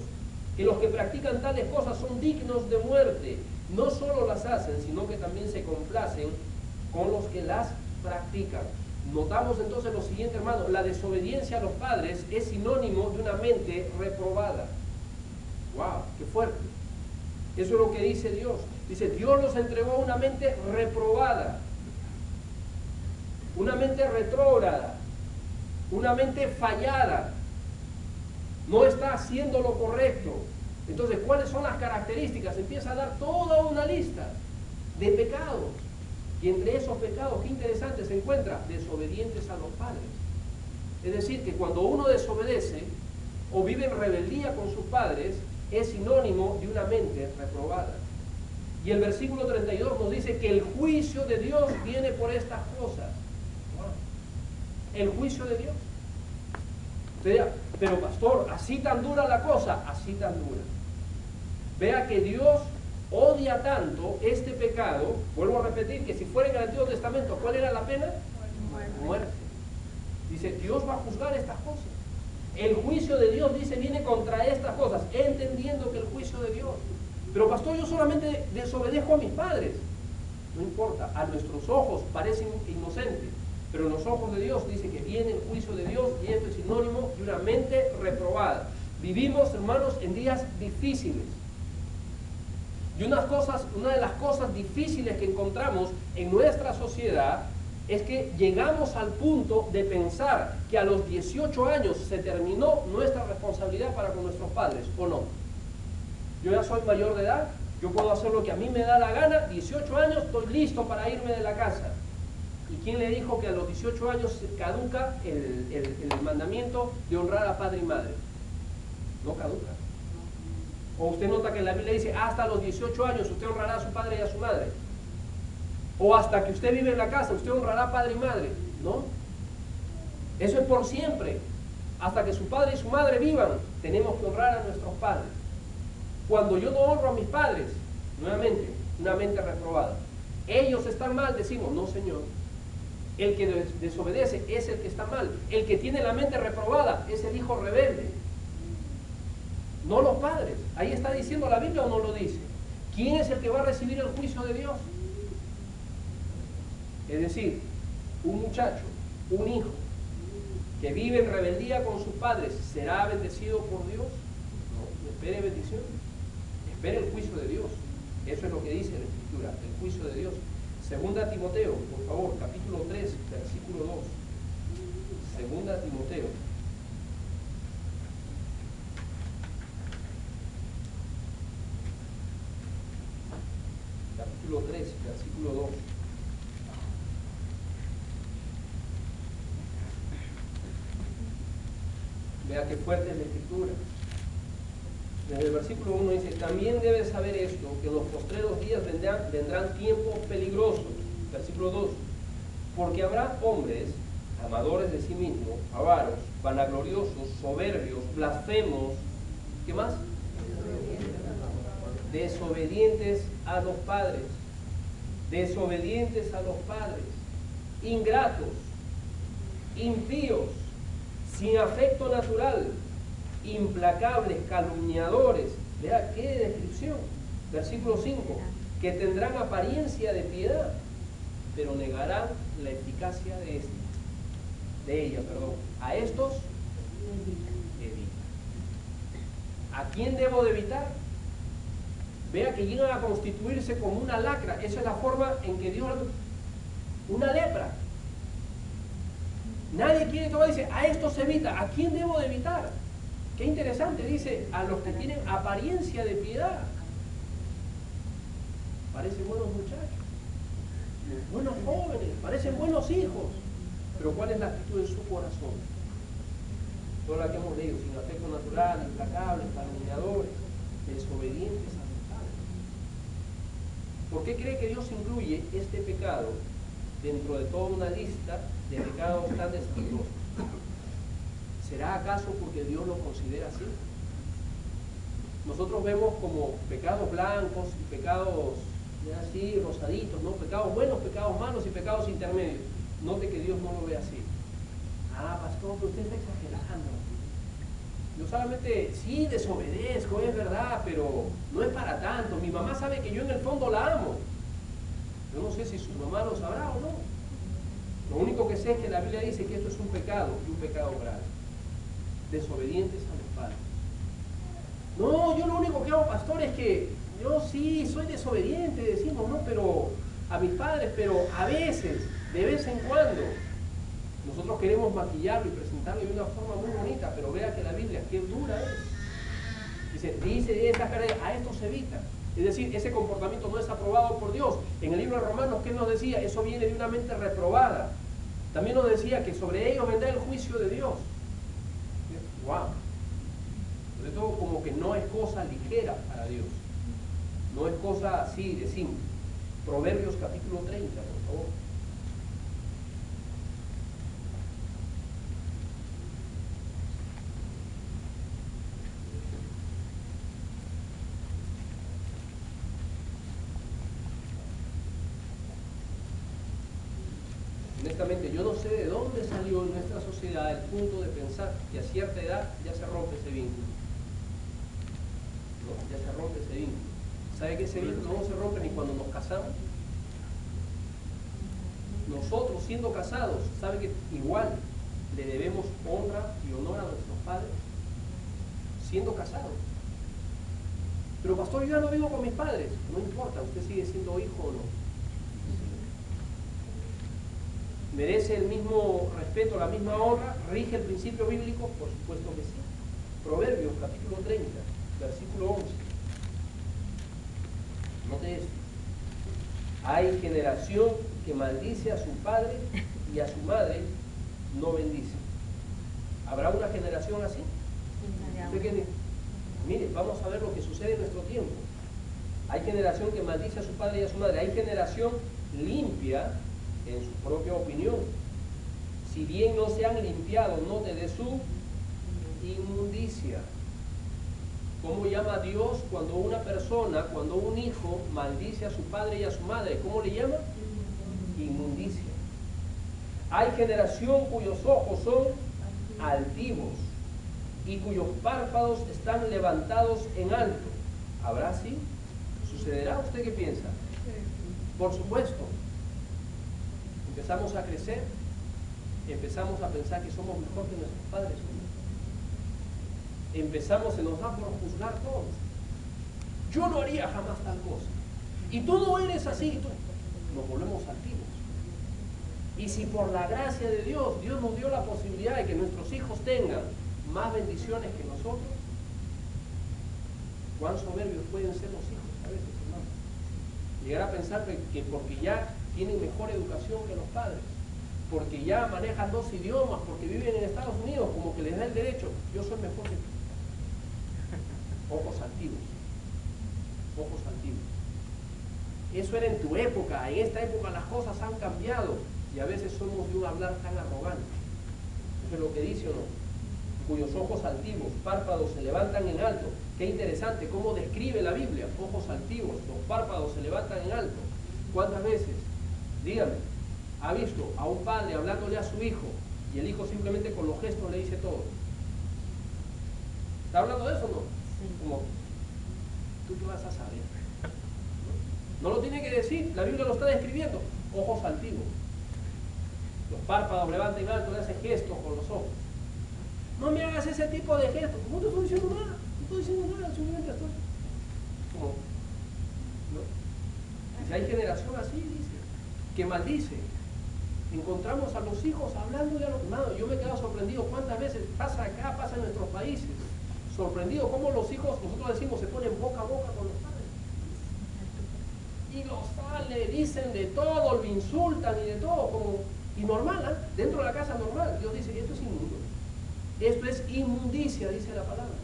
que los que practican tales cosas son dignos de muerte, no solo las hacen, sino que también se complacen con los que las practican. Notamos entonces lo siguiente, hermano, la desobediencia a los padres es sinónimo de una mente reprobada. ¡Wow! ¡Qué fuerte! Eso es lo que dice Dios. Dice, Dios los entregó a una mente reprobada, una mente retrógrada, una mente fallada. No está haciendo lo correcto. Entonces, ¿cuáles son las características? Empieza a dar toda una lista de pecados. Y entre esos pecados, qué interesante, se encuentra desobedientes a los padres. Es decir, que cuando uno desobedece o vive en rebeldía con sus padres, es sinónimo de una mente reprobada. Y el versículo 32 nos dice que el juicio de Dios viene por estas cosas. El juicio de Dios. Pero pastor, así tan dura la cosa, así tan dura. Vea que Dios odia tanto este pecado. Vuelvo a repetir que si fuera en el Antiguo Testamento, ¿cuál era la pena? Muerte. Dice, Dios va a juzgar estas cosas. El juicio de Dios, dice, viene contra estas cosas, entendiendo que el juicio de Dios. Pero pastor, yo solamente desobedezco a mis padres. No importa, a nuestros ojos parecen inocentes, pero en los ojos de Dios dice que viene el juicio de Dios, y esto es sinónimo de una mente reprobada. Vivimos, hermanos, en días difíciles. Y una de las cosas difíciles que encontramos en nuestra sociedad es que llegamos al punto de pensar que a los 18 años se terminó nuestra responsabilidad para con nuestros padres, ¿o no? Yo ya soy mayor de edad, yo puedo hacer lo que a mí me da la gana, 18 años, estoy listo para irme de la casa. ¿Y quién le dijo que a los 18 años se caduca el mandamiento de honrar a padre y madre? No caduca. O usted nota que la Biblia dice, hasta los 18 años usted honrará a su padre y a su madre. O hasta que usted vive en la casa, usted honrará a padre y madre. No. Eso es por siempre. Hasta que su padre y su madre vivan, tenemos que honrar a nuestros padres. Cuando yo no honro a mis padres, nuevamente, una mente reprobada. Ellos están mal, decimos, no Señor. El que desobedece es el que está mal. El que tiene la mente reprobada es el hijo rebelde. No los padres. Ahí está diciendo la Biblia o no lo dice. ¿Quién es el que va a recibir el juicio de Dios? Es decir, un muchacho, un hijo, que vive en rebeldía con sus padres, ¿será bendecido por Dios? No, espere bendición. Espere el juicio de Dios. Eso es lo que dice la Escritura, el juicio de Dios. Segunda Timoteo, por favor, capítulo 3, versículo 2. Segunda Timoteo. Capítulo 3, versículo 2. Vea qué fuerte es la Escritura. Desde el versículo 1 dice, también debes saber esto, que en los postreros días vendrán tiempos peligrosos. Versículo 2, porque habrá hombres amadores de sí mismos, avaros, vanagloriosos, soberbios, blasfemos, ¿qué más? Desobedientes a los padres, ingratos, impíos, sin afecto natural, implacables, calumniadores. Vea qué descripción. Versículo 5, que tendrán apariencia de piedad, pero negarán la eficacia de ella. A estos evita. ¿A quién debo de evitar? Vea que llegan a constituirse como una lacra. Esa es la forma en que Dios... Una lepra. Nadie quiere todo, dice, a esto se evita. ¿A quién debo de evitar? Qué interesante, dice, a los que tienen apariencia de piedad. Parecen buenos muchachos, buenos jóvenes, parecen buenos hijos. Pero ¿cuál es la actitud de su corazón? Toda la que hemos leído, sin afecto natural, implacables, calumniadores, desobedientes a los padres. ¿Por qué cree que Dios incluye este pecado dentro de toda una lista de pecados tan destructivos? ¿Será acaso porque Dios lo considera así? Nosotros vemos como pecados blancos y pecados así rosaditos, ¿no? Pecados buenos, pecados malos y pecados intermedios. Note que Dios no lo ve así. Ah, pastor, pero usted está exagerando. Yo solamente, sí, desobedezco, es verdad, pero no es para tanto. Mi mamá sabe que yo en el fondo la amo. Yo no sé si su mamá lo sabrá o no. Lo único que sé es que la Biblia dice que esto es un pecado y un pecado grave. Desobedientes a los padres. No, yo lo único que hago, pastor, es que yo sí soy desobediente, decimos, ¿no? Pero a mis padres, pero a veces, de vez en cuando, nosotros queremos maquillarlo y presentarlo de una forma muy bonita, pero vea que la Biblia, qué dura es. Dice esta carrera, a esto se evita. Es decir, ese comportamiento no es aprobado por Dios. En el libro de Romanos, ¿qué nos decía? Eso viene de una mente reprobada. También nos decía que sobre ellos vendrá el juicio de Dios. Wow. Sobre todo como que no es cosa ligera para Dios. No es cosa así de simple. Proverbios capítulo 30, por favor. Honestamente, yo no sé de dónde salió en nuestra sociedad el punto de pensar que a cierta edad ya se rompe ese vínculo. ¿No? Ya se rompe ese vínculo. ¿Sabe que ese vínculo no se rompe ni cuando nos casamos? Nosotros, siendo casados, ¿sabe que igual le debemos honra y honor a nuestros padres? Siendo casados. Pero pastor, yo ya no vivo con mis padres. No importa, usted sigue siendo hijo o no. ¿Merece el mismo respeto, la misma honra? ¿Rige el principio bíblico? Por supuesto que sí. Proverbios, capítulo 30, versículo 11. Note esto. Hay generación que maldice a su padre y a su madre no bendice. ¿Habrá una generación así? ¿Usted qué dice? Mire, vamos a ver lo que sucede en nuestro tiempo. Hay generación que maldice a su padre y a su madre. Hay generación limpia en su propia opinión. Si bien no se han limpiado, note, de su inmundicia. ¿Cómo llama Dios cuando una persona, cuando un hijo maldice a su padre y a su madre? ¿Cómo le llama? Inmundicia. Hay generación cuyos ojos son altivos y cuyos párpados están levantados en alto. ¿Habrá así? ¿Sucederá? ¿Usted qué piensa? Por supuesto. Empezamos a crecer, empezamos a pensar que somos mejor que nuestros padres. Empezamos, se nos da por juzgar todos. Yo no haría jamás tal cosa. Y tú no eres así. Nos volvemos altivos. Y si por la gracia de Dios, Dios nos dio la posibilidad de que nuestros hijos tengan más bendiciones que nosotros, ¿cuán soberbios pueden ser los hijos a veces, hermano? Llegar a pensar que porque ya tienen mejor educación que los padres, porque ya manejan 2 idiomas, porque viven en Estados Unidos, como que les da el derecho, yo soy mejor que tú. Ojos altivos. Ojos altivos. Eso era en tu época. En esta época las cosas han cambiado y a veces somos de un hablar tan arrogante. Eso es lo que dice, ¿o no? Cuyos ojos altivos, párpados se levantan en alto. Qué interesante cómo describe la Biblia. Ojos altivos, los párpados se levantan en alto. ¿Cuántas veces? Dígame, ¿ha visto a un padre hablándole a su hijo y el hijo simplemente con los gestos le dice todo? ¿Está hablando de eso o no? Como, ¿tú qué vas a saber? No lo tiene que decir, la Biblia lo está describiendo. Ojos altivos. Los párpados levantan en alto, le hace gestos con los ojos. No me hagas ese tipo de gestos. No te estoy diciendo nada, no estoy diciendo nada, simplemente estoy. Como, ¿no? Dice, hay generación así, dice, que maldice. Encontramos a los hijos hablando de a los hermanos. Yo me he quedado sorprendido cuántas veces pasa acá, pasa en nuestros países. Sorprendido cómo los hijos, nosotros decimos, se ponen boca a boca con los padres. Y los sale, dicen de todo, lo insultan y de todo, como, y normal, ¿eh? Dentro de la casa normal. Dios dice, esto es inmundo. Esto es inmundicia, dice la palabra.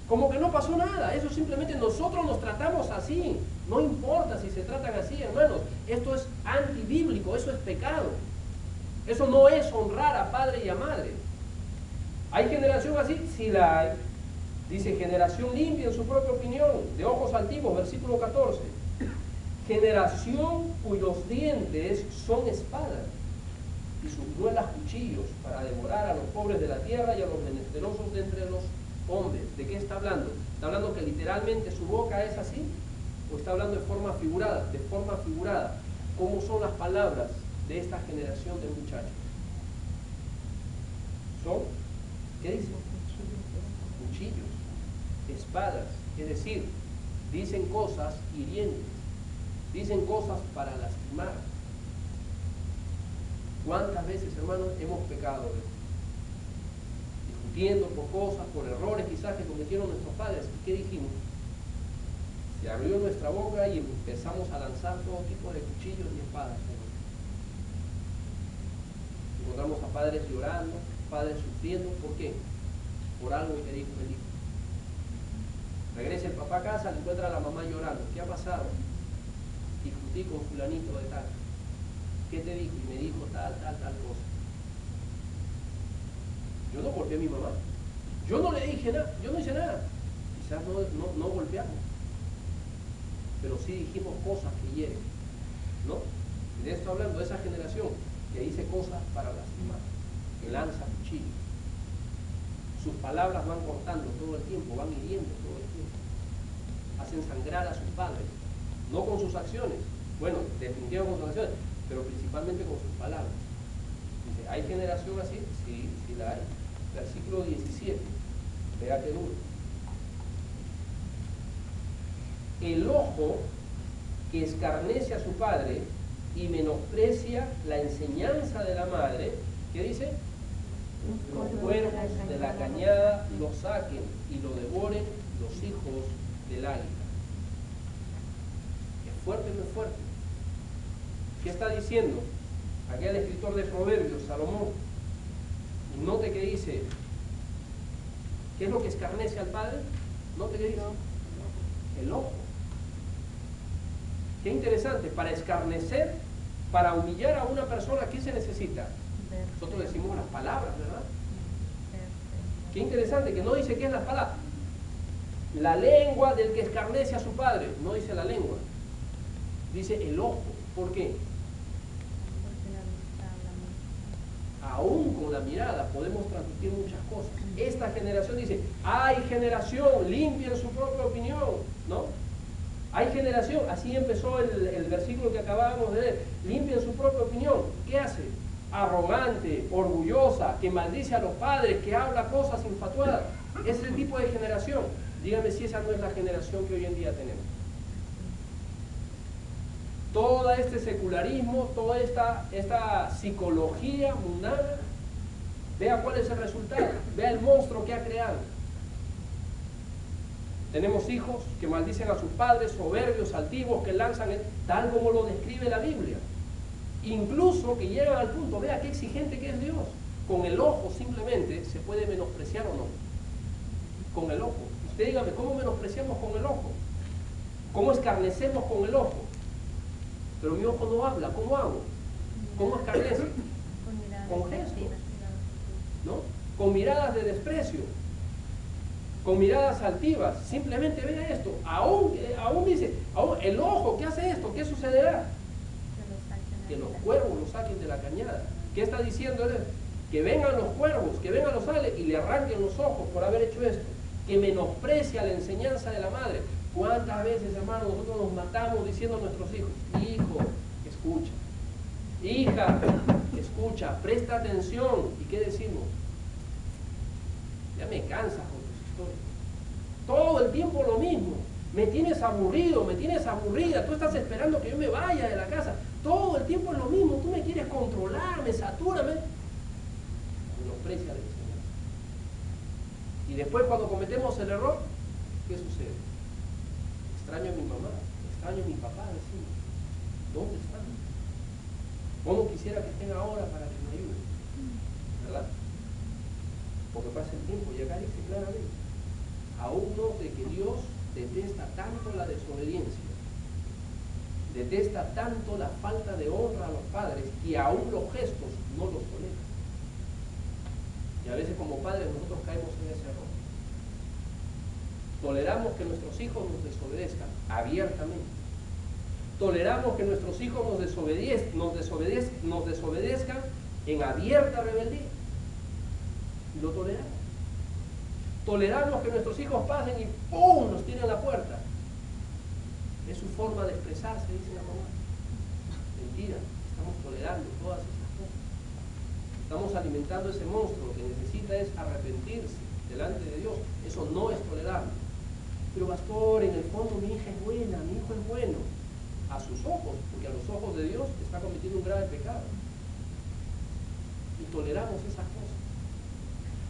Como que no pasó nada, eso simplemente nosotros nos tratamos así. No importa si se tratan así, hermanos. Esto es antibíblico, eso es pecado. Eso no es honrar a padre y a madre. ¿Hay generación así? Sí la hay. Dice, generación limpia en su propia opinión, de ojos altivos, versículo 14. Generación cuyos dientes son espadas y sus muelas cuchillos para devorar a los pobres de la tierra y a los menesterosos de entre los hombres. ¿De qué está hablando? ¿Está hablando que literalmente su boca es así? ¿O está hablando de forma figurada? De forma figurada. ¿Cómo son las palabras de esta generación de muchachos? Son, ¿qué dice? Cuchillos, espadas, es decir, dicen cosas hirientes, dicen cosas para lastimar. ¿Cuántas veces, hermanos, hemos pecado? Discutiendo por cosas, por errores quizás que cometieron nuestros padres. ¿Y qué dijimos? Se abrió nuestra boca y empezamos a lanzar todo tipo de cuchillos y espadas. Encontramos a padres llorando, padres sufriendo. ¿Por qué? Por algo que dijo el hijo. Regresa el papá a casa, le encuentra a la mamá llorando. ¿Qué ha pasado? Discutí con fulanito de tal. ¿Qué te dijo? Y me dijo tal cosa. Yo no golpeé a mi mamá. Yo no le dije nada. Yo no hice nada. Quizás no golpeamos. Pero sí dijimos cosas que hieren. ¿No? Y de esto hablando, de esa generación que dice cosas para lastimar. Que lanza cuchillos. Sus palabras van cortando todo el tiempo, van hiriendo todo el tiempo. Hacen sangrar a sus padres. No con sus acciones. Bueno, definitivamente con sus acciones, pero principalmente con sus palabras. Dice, ¿hay generación así? Sí, sí la hay. Versículo 17. Vea qué duro. El ojo que escarnece a su padre y menosprecia la enseñanza de la madre, ¿qué dice? Los cuervos de la cañada lo saquen y lo devoren los hijos del águila. ¿Es fuerte o no es fuerte? ¿Qué está diciendo? Aquí el escritor de Proverbios, Salomón, y note que dice, ¿qué es lo que escarnece al padre? Note que dice, el ojo. Qué interesante, para escarnecer, para humillar a una persona, ¿qué se necesita? Nosotros decimos las palabras, ¿verdad? Qué interesante, que no dice qué es las palabras. La lengua del que escarnece a su padre, no dice la lengua, dice el ojo. ¿Por qué? Aún con la mirada podemos transmitir muchas cosas. Esta generación dice, hay generación, limpien su propia opinión, ¿no? Hay generación, así empezó el versículo que acabábamos de leer, limpien su propia opinión. ¿Qué hace? Arrogante, orgullosa, que maldice a los padres, que habla cosas infatuadas. Es el tipo de generación. Dígame si esa no es la generación que hoy en día tenemos. Todo este secularismo, toda esta psicología mundana, vea cuál es el resultado, vea el monstruo que ha creado. Tenemos hijos que maldicen a sus padres, soberbios, altivos, que lanzan, tal como lo describe la Biblia. Incluso que llegan al punto, vea qué exigente que es Dios. Con el ojo simplemente se puede menospreciar o no. Con el ojo. Usted dígame, ¿cómo menospreciamos con el ojo? ¿Cómo escarnecemos con el ojo? Pero mi ojo no habla, ¿cómo hago? ¿Cómo escarnece? Con gestos, ¿no? Con miradas de desprecio, con miradas altivas. Simplemente vea esto, aún dice, el ojo, ¿qué hace esto? ¿Qué sucederá? Que los cuervos lo saquen de la cañada. ¿Qué está diciendo él? Que vengan los cuervos, que vengan los ángeles y le arranquen los ojos por haber hecho esto. Que menosprecia la enseñanza de la madre. ¿Cuántas veces, hermanos, nosotros nos matamos diciendo a nuestros hijos, hijo, escucha, hija, escucha, presta atención? ¿Y qué decimos? Ya me cansas con tus historias. Todo el tiempo lo mismo. Me tienes aburrido, me tienes aburrida. Tú estás esperando que yo me vaya de la casa. Todo el tiempo es lo mismo. Tú me quieres controlar, me satura, menosprecia la enseñanza. Y después, cuando cometemos el error, ¿qué sucede? Extraño a mi mamá, extraño a mi papá, decimos. ¿Dónde están? ¿Cómo quisiera que estén ahora para que me ayuden? ¿Verdad? Porque pasa el tiempo y acá dice claramente, aún note que Dios detesta tanto la desobediencia, detesta tanto la falta de honra a los padres, que aún los gestos no los tolera. Y a veces como padres nosotros caemos en ese error. Toleramos que nuestros hijos nos desobedezcan abiertamente. Toleramos que nuestros hijos nos desobedezcan en abierta rebeldía. Y lo toleramos. Toleramos que nuestros hijos pasen y ¡pum!, nos tiren la puerta. Es su forma de expresarse, dice la mamá. Mentira, estamos tolerando todas esas cosas. Estamos alimentando ese monstruo que necesita es arrepentirse delante de Dios. Eso no es tolerable. Pero pastor, en el fondo mi hija es buena, mi hijo es bueno. A sus ojos, porque a los ojos de Dios está cometiendo un grave pecado. Y toleramos esas cosas.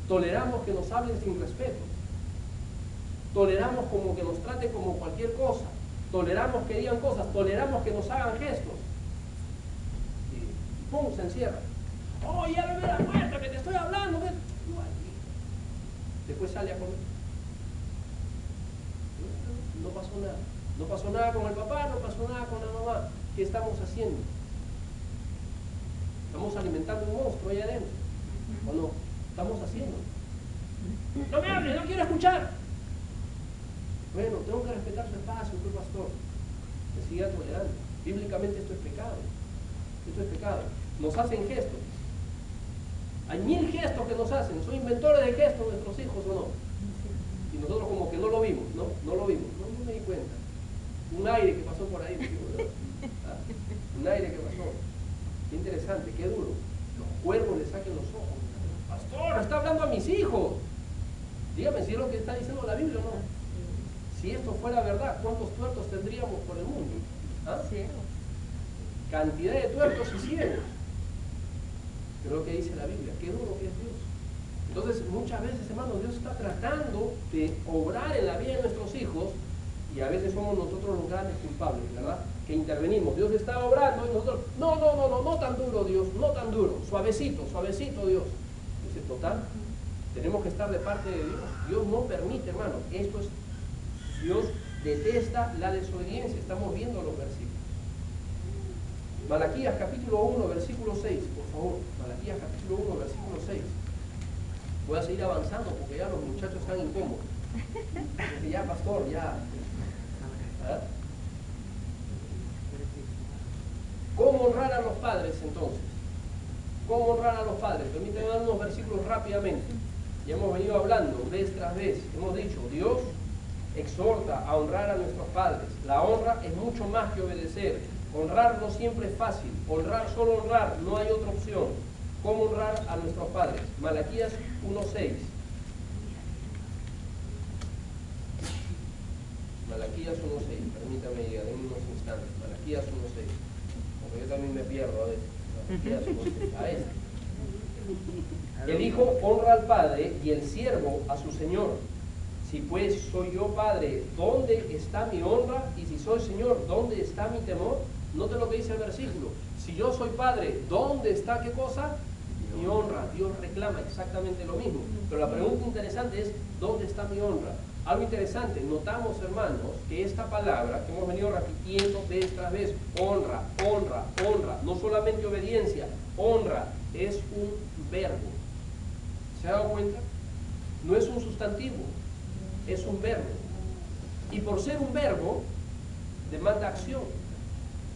Toleramos que nos hablen sin respeto. Toleramos como que nos traten como cualquier cosa. Toleramos que digan cosas. Toleramos que nos hagan gestos. Y ¡pum!, se encierra. ¡Oh, ya me da cuenta que te estoy hablando! Después sale a comer. No pasó nada. No pasó nada con el papá, no pasó nada con la mamá. ¿Qué estamos haciendo? Estamos alimentando un monstruo ahí adentro. ¿O no? Estamos haciendo. No me hables, no quiero escuchar. Bueno, tengo que respetar su espacio, pues pastor. Que siga tolerando. Bíblicamente esto es pecado. Esto es pecado. Nos hacen gestos. Hay 1000 gestos que nos hacen. Son inventores de gestos nuestros hijos, ¿o no? Y nosotros como que no lo vimos, ¿no? No lo vimos. No me di cuenta. Un aire que pasó por ahí. ¿Ah? Un aire que pasó. Qué interesante, qué duro. Los cuervos le saquen los ojos. Pastor, está hablando a mis hijos. Dígame si es lo que está diciendo la Biblia o no. Si esto fuera verdad, ¿cuántos tuertos tendríamos por el mundo? ¿Ah? cantidad de tuertos y ciegos. Pero lo que dice la Biblia, qué duro que es Dios. Entonces, muchas veces, hermanos, Dios está tratando de obrar en la vida de nuestros hijos y a veces somos nosotros los grandes culpables, ¿verdad? Que intervenimos. Dios está obrando y nosotros, no tan duro, Dios, no tan duro, suavecito, suavecito, Dios. Dice, total, tenemos que estar de parte de Dios. Dios no permite, hermano, esto es, Dios detesta la desobediencia. Estamos viendo los versículos. Malaquías capítulo 1, versículo 6, por favor. Malaquías capítulo 1, versículo 6. Voy a seguir avanzando porque ya los muchachos están incómodos. Dice, ya, pastor, ya. ¿Ah? ¿Cómo honrar a los padres entonces? ¿Cómo honrar a los padres? Permítanme dar unos versículos rápidamente. Ya hemos venido hablando vez tras vez. Hemos dicho, Dios exhorta a honrar a nuestros padres. La honra es mucho más que obedecer. Honrar no siempre es fácil. Honrar, solo honrar, no hay otra opción. ¿Cómo honrar a nuestros padres? Malaquías 1:6. Malaquías 1:6. Permítame ya, denme unos instantes. Malaquías 1:6. Porque yo también me pierdo a veces. Malaquías 1:6. A este. El hijo honra al padre y el siervo a su señor. Si pues soy yo padre, ¿dónde está mi honra? Y si soy señor, ¿dónde está mi temor? Note lo que dice el versículo. Si yo soy padre, ¿dónde está qué cosa? Mi honra. Dios reclama exactamente lo mismo. Pero la pregunta interesante es, ¿dónde está mi honra? Algo interesante, notamos, hermanos, que esta palabra que hemos venido repitiendo vez tras vez, honra, honra, honra, no solamente obediencia, honra es un verbo. ¿Se ha dado cuenta? No es un sustantivo, es un verbo. Y por ser un verbo, demanda acción.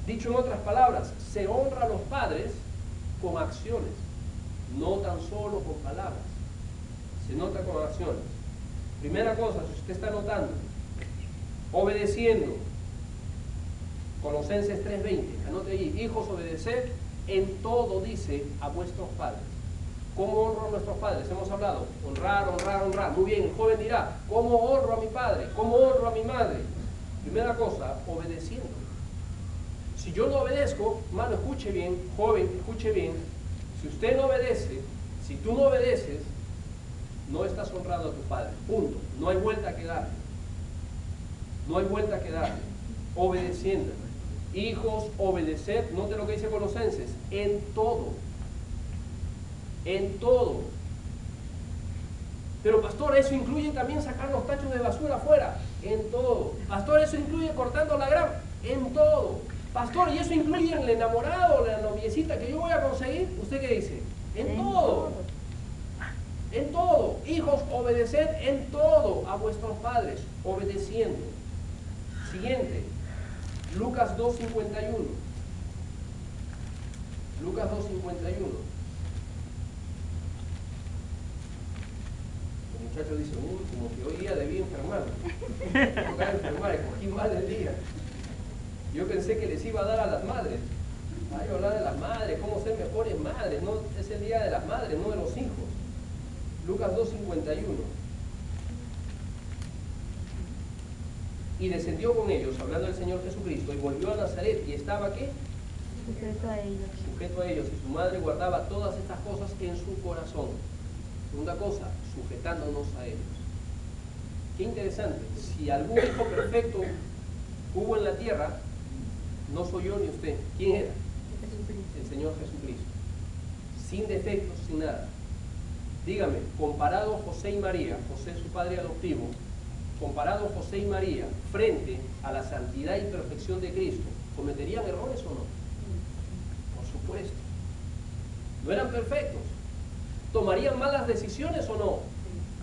Dicho en otras palabras, se honra a los padres con acciones, no tan solo con palabras. Se nota con acciones. Primera cosa, si usted está notando, obedeciendo. Colosenses 3:20, anote allí, hijos, obedeced en todo, dice, a vuestros padres. ¿Cómo honro a nuestros padres? Hemos hablado, honrar, honrar, honrar. Muy bien, el joven dirá, ¿cómo honro a mi padre? ¿Cómo honro a mi madre? Primera cosa, obedeciendo. Si yo no obedezco, hermano, escuche bien, joven, escuche bien, si usted no obedece, si tú no obedeces, no estás honrando a tu padre, punto. No hay vuelta que darle. No hay vuelta que darle. Obedeciendo. Hijos, obedeced, note lo que dice Colosenses, en todo. En todo. Pero pastor, eso incluye también sacar los tachos de basura afuera. En todo. Pastor, eso incluye cortando la grama. En todo. Pastor, ¿y eso incluye el enamorado o la noviecita que yo voy a conseguir? ¿Usted qué dice? En todo. En todo. Hijos, obedeced en todo a vuestros padres, obedeciendo. Siguiente. Lucas 2:51. Lucas 2:51. El muchacho dice, como que hoy día debí enfermar. Me tocaba enfermar, escogí mal el día. Yo pensé que les iba a dar a las madres. Ay, hablar de las madres, cómo ser mejores madres. No, es el día de las madres, no de los hijos. Lucas 2:51. Y descendió con ellos, hablando del Señor Jesucristo, y volvió a Nazaret, y estaba, ¿qué? Sujeto a ellos. Sujeto a ellos, y su madre guardaba todas estas cosas en su corazón. Segunda cosa, sujetándonos a ellos. Qué interesante, si algún hijo perfecto hubo en la tierra, no soy yo ni usted. ¿Quién era? Jesucristo. El Señor Jesucristo. Sin defectos, sin nada. Dígame, comparado José y María, José su padre adoptivo, comparado José y María frente a la santidad y perfección de Cristo, ¿cometerían errores o no? Por supuesto. ¿No eran perfectos? ¿Tomarían malas decisiones o no?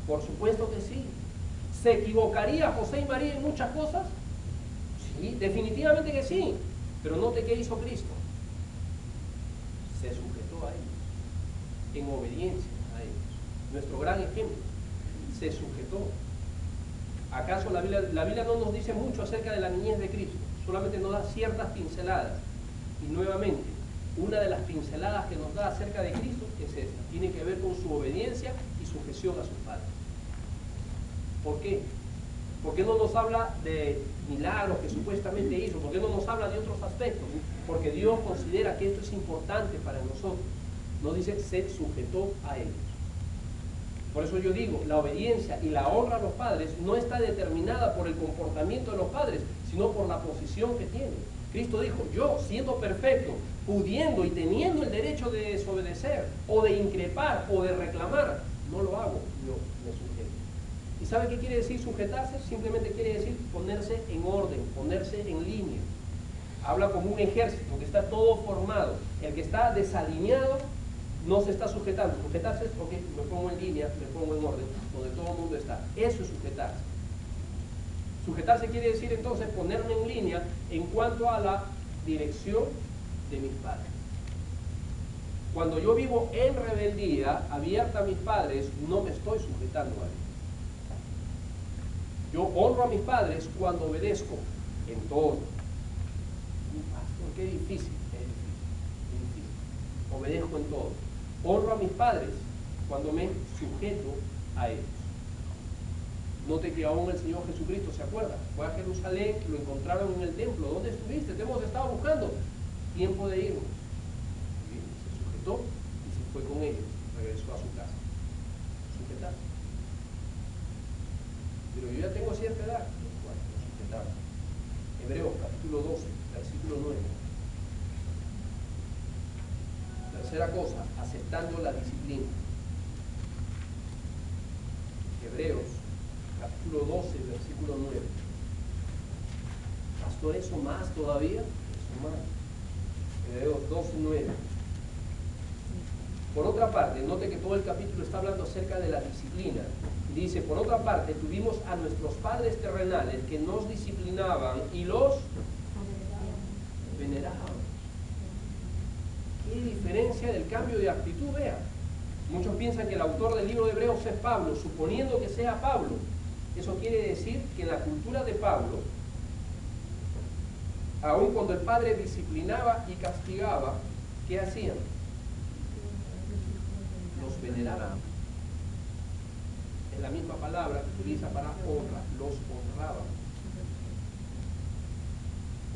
Por supuesto que sí. ¿Se equivocaría José y María en muchas cosas? Sí, definitivamente que sí. Pero note qué hizo Cristo. Se sujetó a ellos, en obediencia a ellos. Nuestro gran ejemplo, se sujetó. ¿Acaso la Biblia no nos dice mucho acerca de la niñez de Cristo? Solamente nos da ciertas pinceladas. Y nuevamente, una de las pinceladas que nos da acerca de Cristo es esta. Tiene que ver con su obediencia y sujeción a sus padres. ¿Por qué? ¿Por qué no nos habla de milagros que supuestamente hizo? ¿Por qué no nos habla de otros aspectos? Porque Dios considera que esto es importante para nosotros. Nos dice, se sujetó a ellos. Por eso yo digo, la obediencia y la honra a los padres no está determinada por el comportamiento de los padres, sino por la posición que tienen. Cristo dijo, yo siendo perfecto, pudiendo y teniendo el derecho de desobedecer, o de increpar, o de reclamar, no lo hago, yo me sujeto. ¿Y sabe qué quiere decir sujetarse? Simplemente quiere decir ponerse en orden, ponerse en línea. Habla como un ejército que está todo formado. El que está desalineado no se está sujetando. Sujetarse es, ok, me pongo en línea, me pongo en orden, donde todo el mundo está. Eso es sujetarse. Sujetarse quiere decir entonces ponerme en línea en cuanto a la dirección de mis padres. Cuando yo vivo en rebeldía, abierta a mis padres, no me estoy sujetando a ellos. Yo honro a mis padres cuando obedezco en todo. Pastor, qué difícil, es difícil. Obedezco en todo. Honro a mis padres cuando me sujeto a ellos. Note que aún el Señor Jesucristo se acuerda. Fue a Jerusalén, lo encontraron en el templo. ¿Dónde estuviste? Te hemos estado buscando. Tiempo de irnos. Y se sujetó y se fue con ellos. Regresó a su casa. Sujetarse. Pero yo ya tengo cierta edad. Bueno, sujetarse. Hebreos capítulo 12, versículo 9. Tercera cosa, aceptando la disciplina. Hebreos capítulo 12, versículo 9. Pastor, ¿eso más todavía? Eso más. Hebreos 12, 9. Por otra parte, note que todo el capítulo está hablando acerca de la disciplina. Y dice, por otra parte, tuvimos a nuestros padres terrenales que nos disciplinaban y los veneraban. ¿Qué diferencia del cambio de actitud? Vea. Muchos piensan que el autor del libro de Hebreos es Pablo, suponiendo que sea Pablo. Eso quiere decir que en la cultura de Pablo, aun cuando el padre disciplinaba y castigaba, ¿qué hacían? Los veneraban. Es la misma palabra que utiliza para honra, los honraban.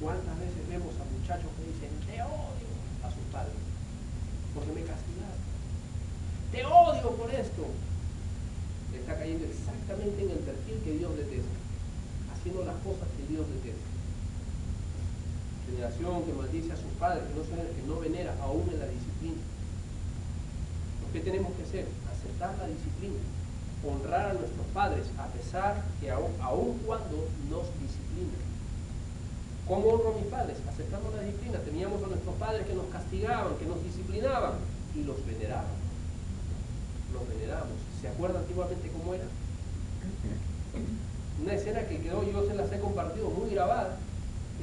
¿Cuántas veces vemos a muchachos que dicen, te odio a sus padres, porque me castigaste? Te odio por esto. Le está cayendo exactamente en el perfil que Dios detesta, haciendo las cosas que Dios detesta. Generación que maldice a sus padres, que no venera aún en la disciplina. ¿Qué tenemos que hacer? Aceptar la disciplina, honrar a nuestros padres, a pesar que aun cuando nos disciplinan. ¿Cómo honro a mis padres? Aceptando la disciplina. Teníamos a nuestros padres que nos castigaban, que nos disciplinaban, y los veneraban. Los veneramos. ¿Se acuerda antiguamente cómo era? Una escena que quedó, yo se las he compartido, muy grabada.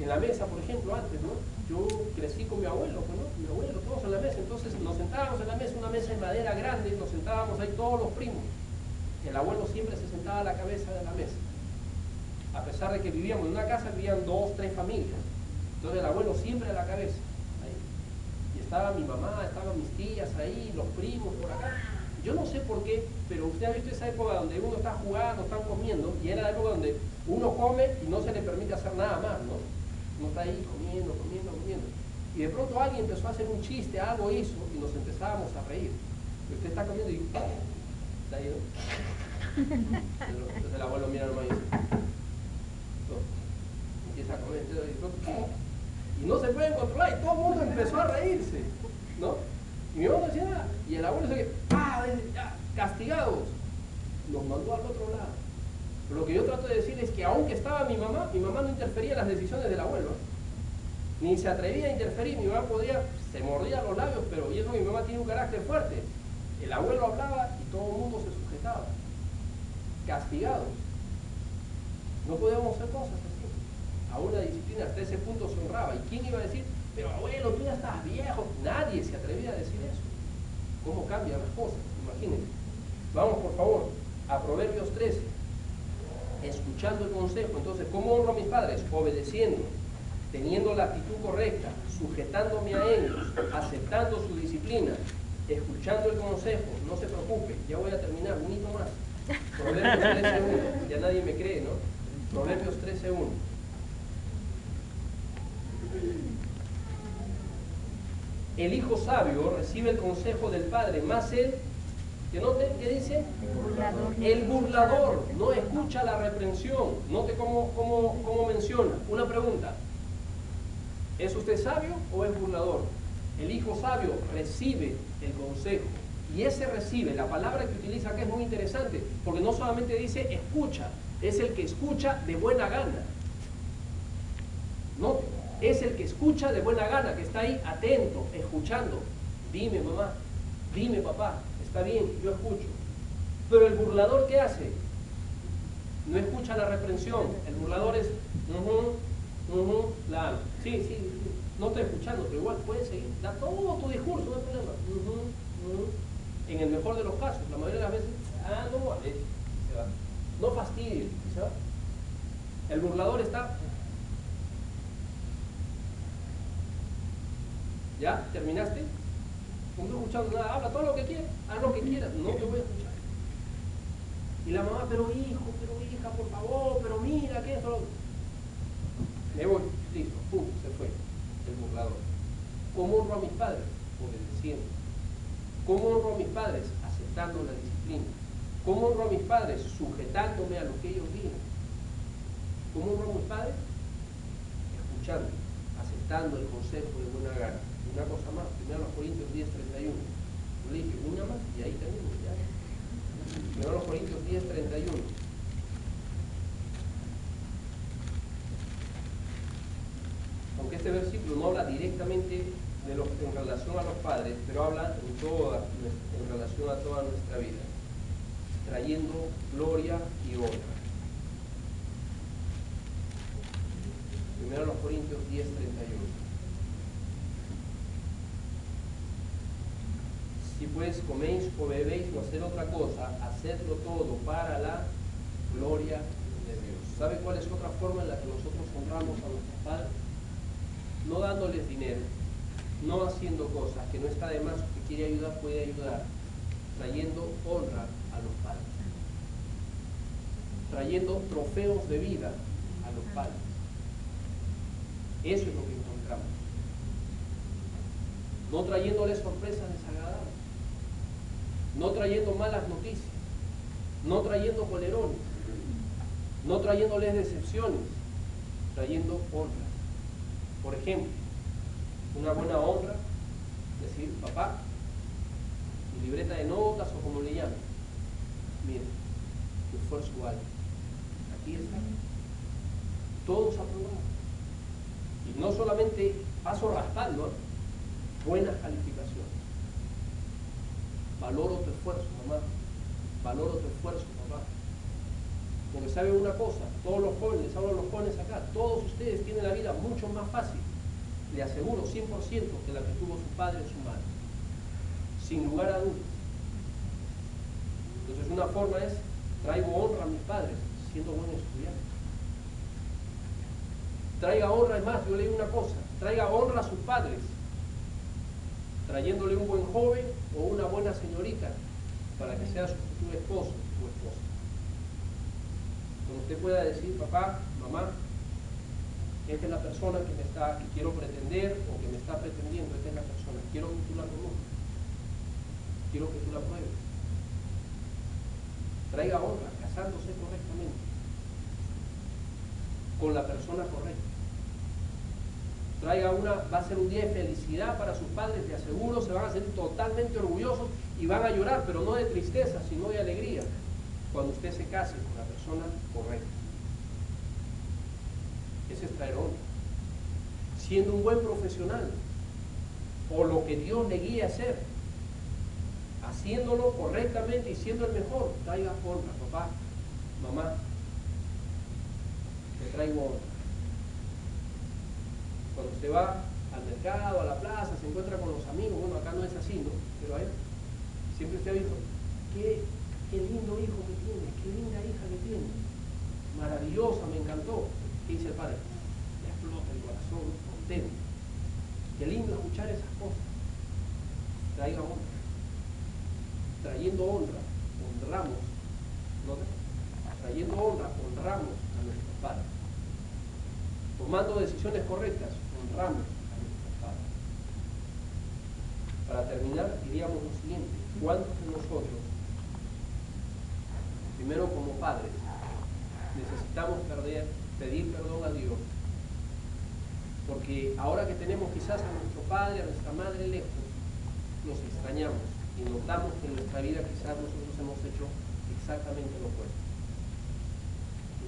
En la mesa, por ejemplo, antes, ¿no? Yo crecí con mi abuelo, ¿no? Mi abuelo, todos en la mesa. Entonces nos sentábamos en la mesa, una mesa de madera grande, nos sentábamos ahí todos los primos. El abuelo siempre se sentaba a la cabeza de la mesa. A pesar de que vivíamos en una casa, vivían 2, 3 familias. Entonces el abuelo siempre a la cabeza. Ahí. Y estaba mi mamá, estaban mis tías ahí, los primos por acá. Yo no sé por qué, pero usted ha visto esa época donde uno está jugando, están comiendo, y era la época donde uno come y no se le permite hacer nada más, ¿no? Uno está ahí comiendo. Y de pronto alguien empezó a hacer un chiste, algo hizo, y nos empezábamos a reír. Y usted está comiendo y ¿está ahí, no? Entonces el abuelo mira nomás y dice, no, empieza a comer, y no se pueden controlar, y todo el mundo empezó a reírse, ¿no? Y mi mamá no decía nada, y el abuelo dice que, ya, castigados, nos mandó al otro lado. Pero lo que yo trato de decir es que aunque estaba mi mamá no interfería en las decisiones del abuelo, ni se atrevía a interferir. Mi mamá se mordía los labios, pero y eso mi mamá tiene un carácter fuerte. El abuelo hablaba y todo el mundo se sujetaba. Castigados. No podíamos hacer cosas así. Aún la disciplina hasta ese punto se honraba. ¿Y quién iba a decir, pero abuelo, tú ya estás viejo? Nadie se atrevía a decir eso. ¿Cómo cambian las cosas? Imagínense. Vamos, por favor, a Proverbios 13. Escuchando el consejo. Entonces, ¿cómo honro a mis padres? Obedeciendo, teniendo la actitud correcta, sujetándome a ellos, aceptando su disciplina, escuchando el consejo. No se preocupe, ya voy a terminar, un hito más. Proverbios 13:1, ya nadie me cree, ¿no? Proverbios 13:1. El hijo sabio recibe el consejo del padre, más él, que note, ¿qué dice? El burlador no escucha la reprensión. Note cómo menciona. Una pregunta: ¿es usted sabio o es burlador? El hijo sabio recibe el consejo. Y ese recibe, la palabra que utiliza acá es muy interesante, porque no solamente dice escucha, es el que escucha de buena gana. No, es el que escucha de buena gana, que está ahí atento, escuchando. Dime mamá, dime papá, está bien, yo escucho. Pero el burlador, ¿qué hace? No escucha la reprensión. El burlador es sí, sí, no estoy escuchando, pero igual puedes seguir, da todo tu discurso, no hay problema. En el mejor de los casos, la mayoría de las veces, no vale, se va. No fastidies, se va. El burlador está. ¿Ya? ¿Terminaste? No estoy escuchando nada, habla todo lo que quieras, haz lo que quieras, no te voy a escuchar. Y la mamá, pero hijo, pero hija, por favor, pero mira, que esto. Me voy, listo, pum, se fue el burlador. ¿Cómo honro a mis padres? Obedeciendo. ¿Cómo honro a mis padres? Aceptando la disciplina. ¿Cómo honro a mis padres? Sujetándome a lo que ellos digan. ¿Cómo honro a mis padres? Escuchando, aceptando el consejo de buena gana. Una cosa más, 1 Corintios 10:31. Lo dije, una más y ahí tenemos ya. 1 Corintios 10:31. Aunque este versículo no habla directamente en relación a los padres, pero habla en relación a toda nuestra vida, trayendo gloria y honra. 1 Corintios 10:31. Si pues coméis o bebéis o hacer otra cosa, hacedlo todo para la gloria de Dios. ¿Sabe cuál es otra forma en la que nosotros honramos a nuestros padres? No dándoles dinero, no haciendo cosas que no está de más, que quiere ayudar, puede ayudar, trayendo honra a los padres, trayendo trofeos de vida a los padres. Eso es lo que encontramos. No trayéndoles sorpresas desagradables, no trayendo malas noticias, no trayendo colerones, no trayéndoles decepciones, trayendo honra. Por ejemplo, una buena honra, decir, papá, mi libreta de notas o como le llamen, mira, tu esfuerzo vale, aquí está, todos aprobados. Y no solamente paso raspando, buenas calificaciones. Valoro tu esfuerzo, mamá, valoro tu esfuerzo, papá. Porque saben una cosa, todos los jóvenes, les hablo a los jóvenes acá, todos ustedes tienen la vida mucho más fácil, le aseguro 100% que la que tuvo su padre o su madre, sin lugar a dudas. Entonces una forma es, traigo honra a mis padres, siendo buen estudiante. Traiga honra, es más, yo le digo una cosa, traiga honra a sus padres, trayéndole un buen joven o una buena señorita, para que sea su futuro esposo o esposa. Cuando usted pueda decir, papá, mamá, esta es la persona que quiero pretender o que me está pretendiendo, esta es la persona, quiero que tú la conozcas, quiero que tú la pruebes. Traiga honra, casándose correctamente, con la persona correcta. Va a ser un día de felicidad para sus padres, de aseguro, se van a sentir totalmente orgullosos y van a llorar, pero no de tristeza, sino de alegría, cuando usted se case con la persona correcta. Ese es traer honra. Siendo un buen profesional, o lo que Dios le guíe a hacer, haciéndolo correctamente y siendo el mejor, traiga honra, papá, mamá, te traigo honra. Cuando usted va al mercado, a la plaza, se encuentra con los amigos, bueno, acá no es así, ¿no? Pero ahí siempre usted ha visto, qué lindo hijo que tiene, qué linda hija que tiene, maravillosa, me encantó. ¿Qué dice el padre? Le explota el corazón, contento. Qué lindo escuchar esas cosas. Traiga honra. Trayendo honra, honramos, ¿no? Trayendo honra, honramos a nuestros padres. tomando decisiones correctas, honramos a nuestros padres. Para terminar, diríamos lo siguiente: ¿cuántos de nosotros, primero como padres, necesitamos pedir perdón a Dios? Porque ahora que tenemos quizás a nuestro padre, a nuestra madre lejos, nos extrañamos y notamos que en nuestra vida quizás nosotros hemos hecho exactamente lo opuesto.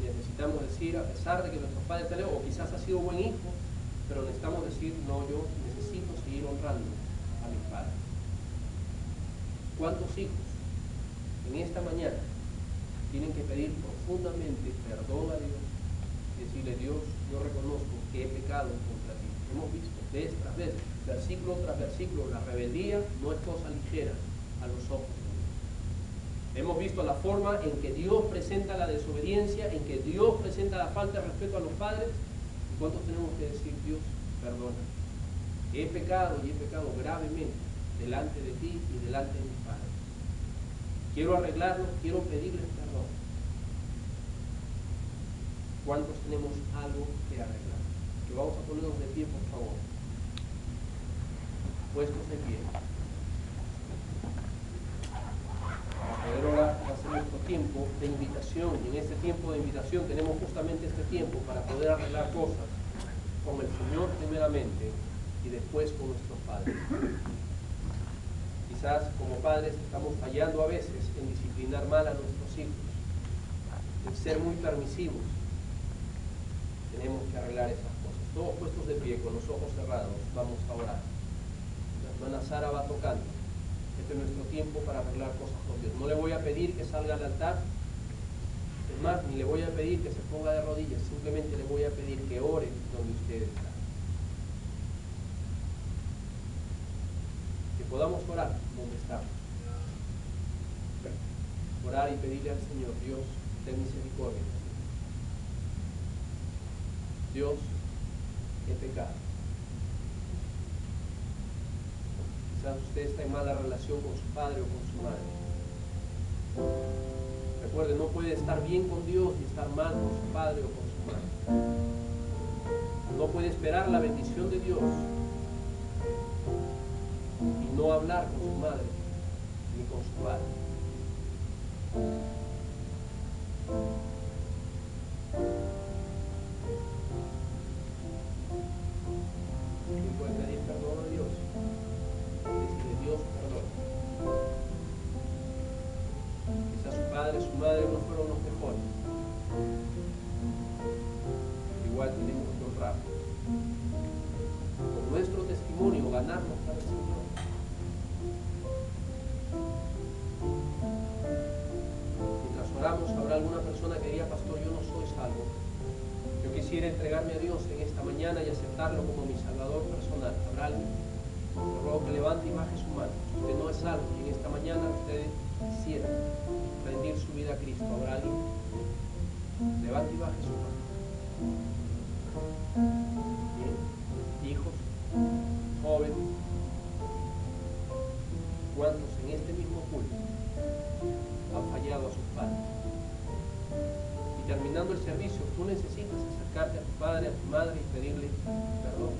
Y necesitamos decir, a pesar de que nuestro padre está lejos, o quizás ha sido buen hijo, pero necesitamos decir, no, yo necesito seguir honrando a mis padres. ¿Cuántos hijos en esta mañana tienen que pedir profundamente perdón a Dios y decirle: Dios, yo reconozco que he pecado contra ti? Hemos visto vez tras vez, versículo tras versículo, la rebeldía no es cosa ligera a los ojos de Dios. Hemos visto la forma en que Dios presenta la desobediencia, en que Dios presenta la falta de respeto a los padres. ¿Y cuántos tenemos que decir: Dios, perdona, he pecado y he pecado gravemente delante de ti y delante de mis padres? Quiero arreglarlo, quiero pedirles perdón. ¿Cuántos tenemos algo que arreglar? Que vamos a ponernos de pie, por favor. Puestos de pie. Para poder orar, va a ser nuestro tiempo de invitación. Y en este tiempo de invitación tenemos justamente este tiempo para poder arreglar cosas con el Señor primeramente y después con nuestros padres. Quizás como padres estamos fallando a veces en disciplinar mal a nuestros hijos, en ser muy permisivos. Tenemos que arreglar esas cosas. Todos puestos de pie, con los ojos cerrados, vamos a orar. La hermana Sara va tocando. Este es nuestro tiempo para arreglar cosas con Dios. No le voy a pedir que salga al altar. Es más, ni le voy a pedir que se ponga de rodillas. Simplemente le voy a pedir que ore donde usted está. Que podamos orar donde estamos. Orar y pedirle al Señor: Dios, ten misericordia. Dios, he pecado. Quizás usted está en mala relación con su padre o con su madre. Recuerde, no puede estar bien con Dios y estar mal con su padre o con su madre. No puede esperar la bendición de Dios y no hablar con su madre ni con su padre. ¿Quién puede pedir perdón a Dios? Decirle: Dios, perdón. Quizás su padre, su madre no fueron los mejores. Igual tenemos que honrar. Con nuestro testimonio ganarnos para el Señor. Mientras oramos, habrá alguna persona que diga: pastor, yo no soy salvo. Yo quisiera entregarme a Dios en esta mañana y aceptarlo como mi salvador personal. ¿Habrá alguien? Le ruego que levante y baje su mano. Usted no es salvo y en esta mañana usted quisiera rendir su vida a Cristo. ¿Habrá alguien? Levante y baje su mano. Bien. Hijos, jóvenes, ¿cuántos en este mismo culto han fallado a sus padres? Y terminando el servicio, tú necesitas acercarte a tu padre, a tu madre y pedirle perdón.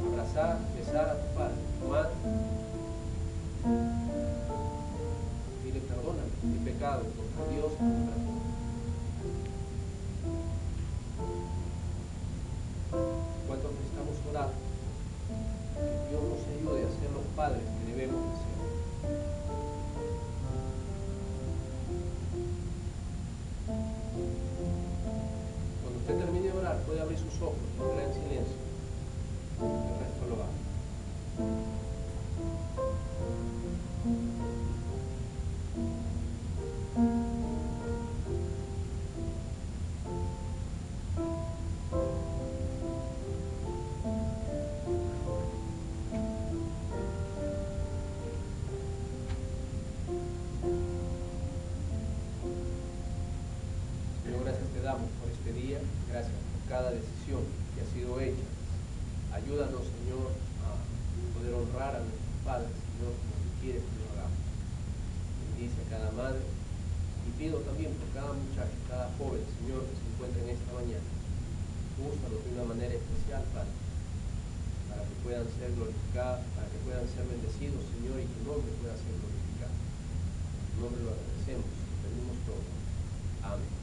Abrazar, besar a tu padre, a tu madre. Dile: perdóname mi pecado contra Dios y contra ti. ¿Cuántos necesitamos orar? Que Dios nos ayude a ser los padres que debemos de ser. Cuando usted termine de orar, puede abrir sus ojos y orar en silencio. El resto lo haga. Señor, gracias te damos por este día. Gracias por cada decisión que ha sido hecha. Ayúdanos, Señor, a poder honrar a nuestros padres, Señor, como tú quieres que lo hagamos. Bendice a cada madre y pido también por cada muchacho, cada joven, Señor, que se encuentra en esta mañana. Úsalos de una manera especial, Padre, para que puedan ser glorificados, para que puedan ser bendecidos, Señor, y tu nombre pueda ser glorificado. En tu nombre lo agradecemos, pedimos todo. Amén.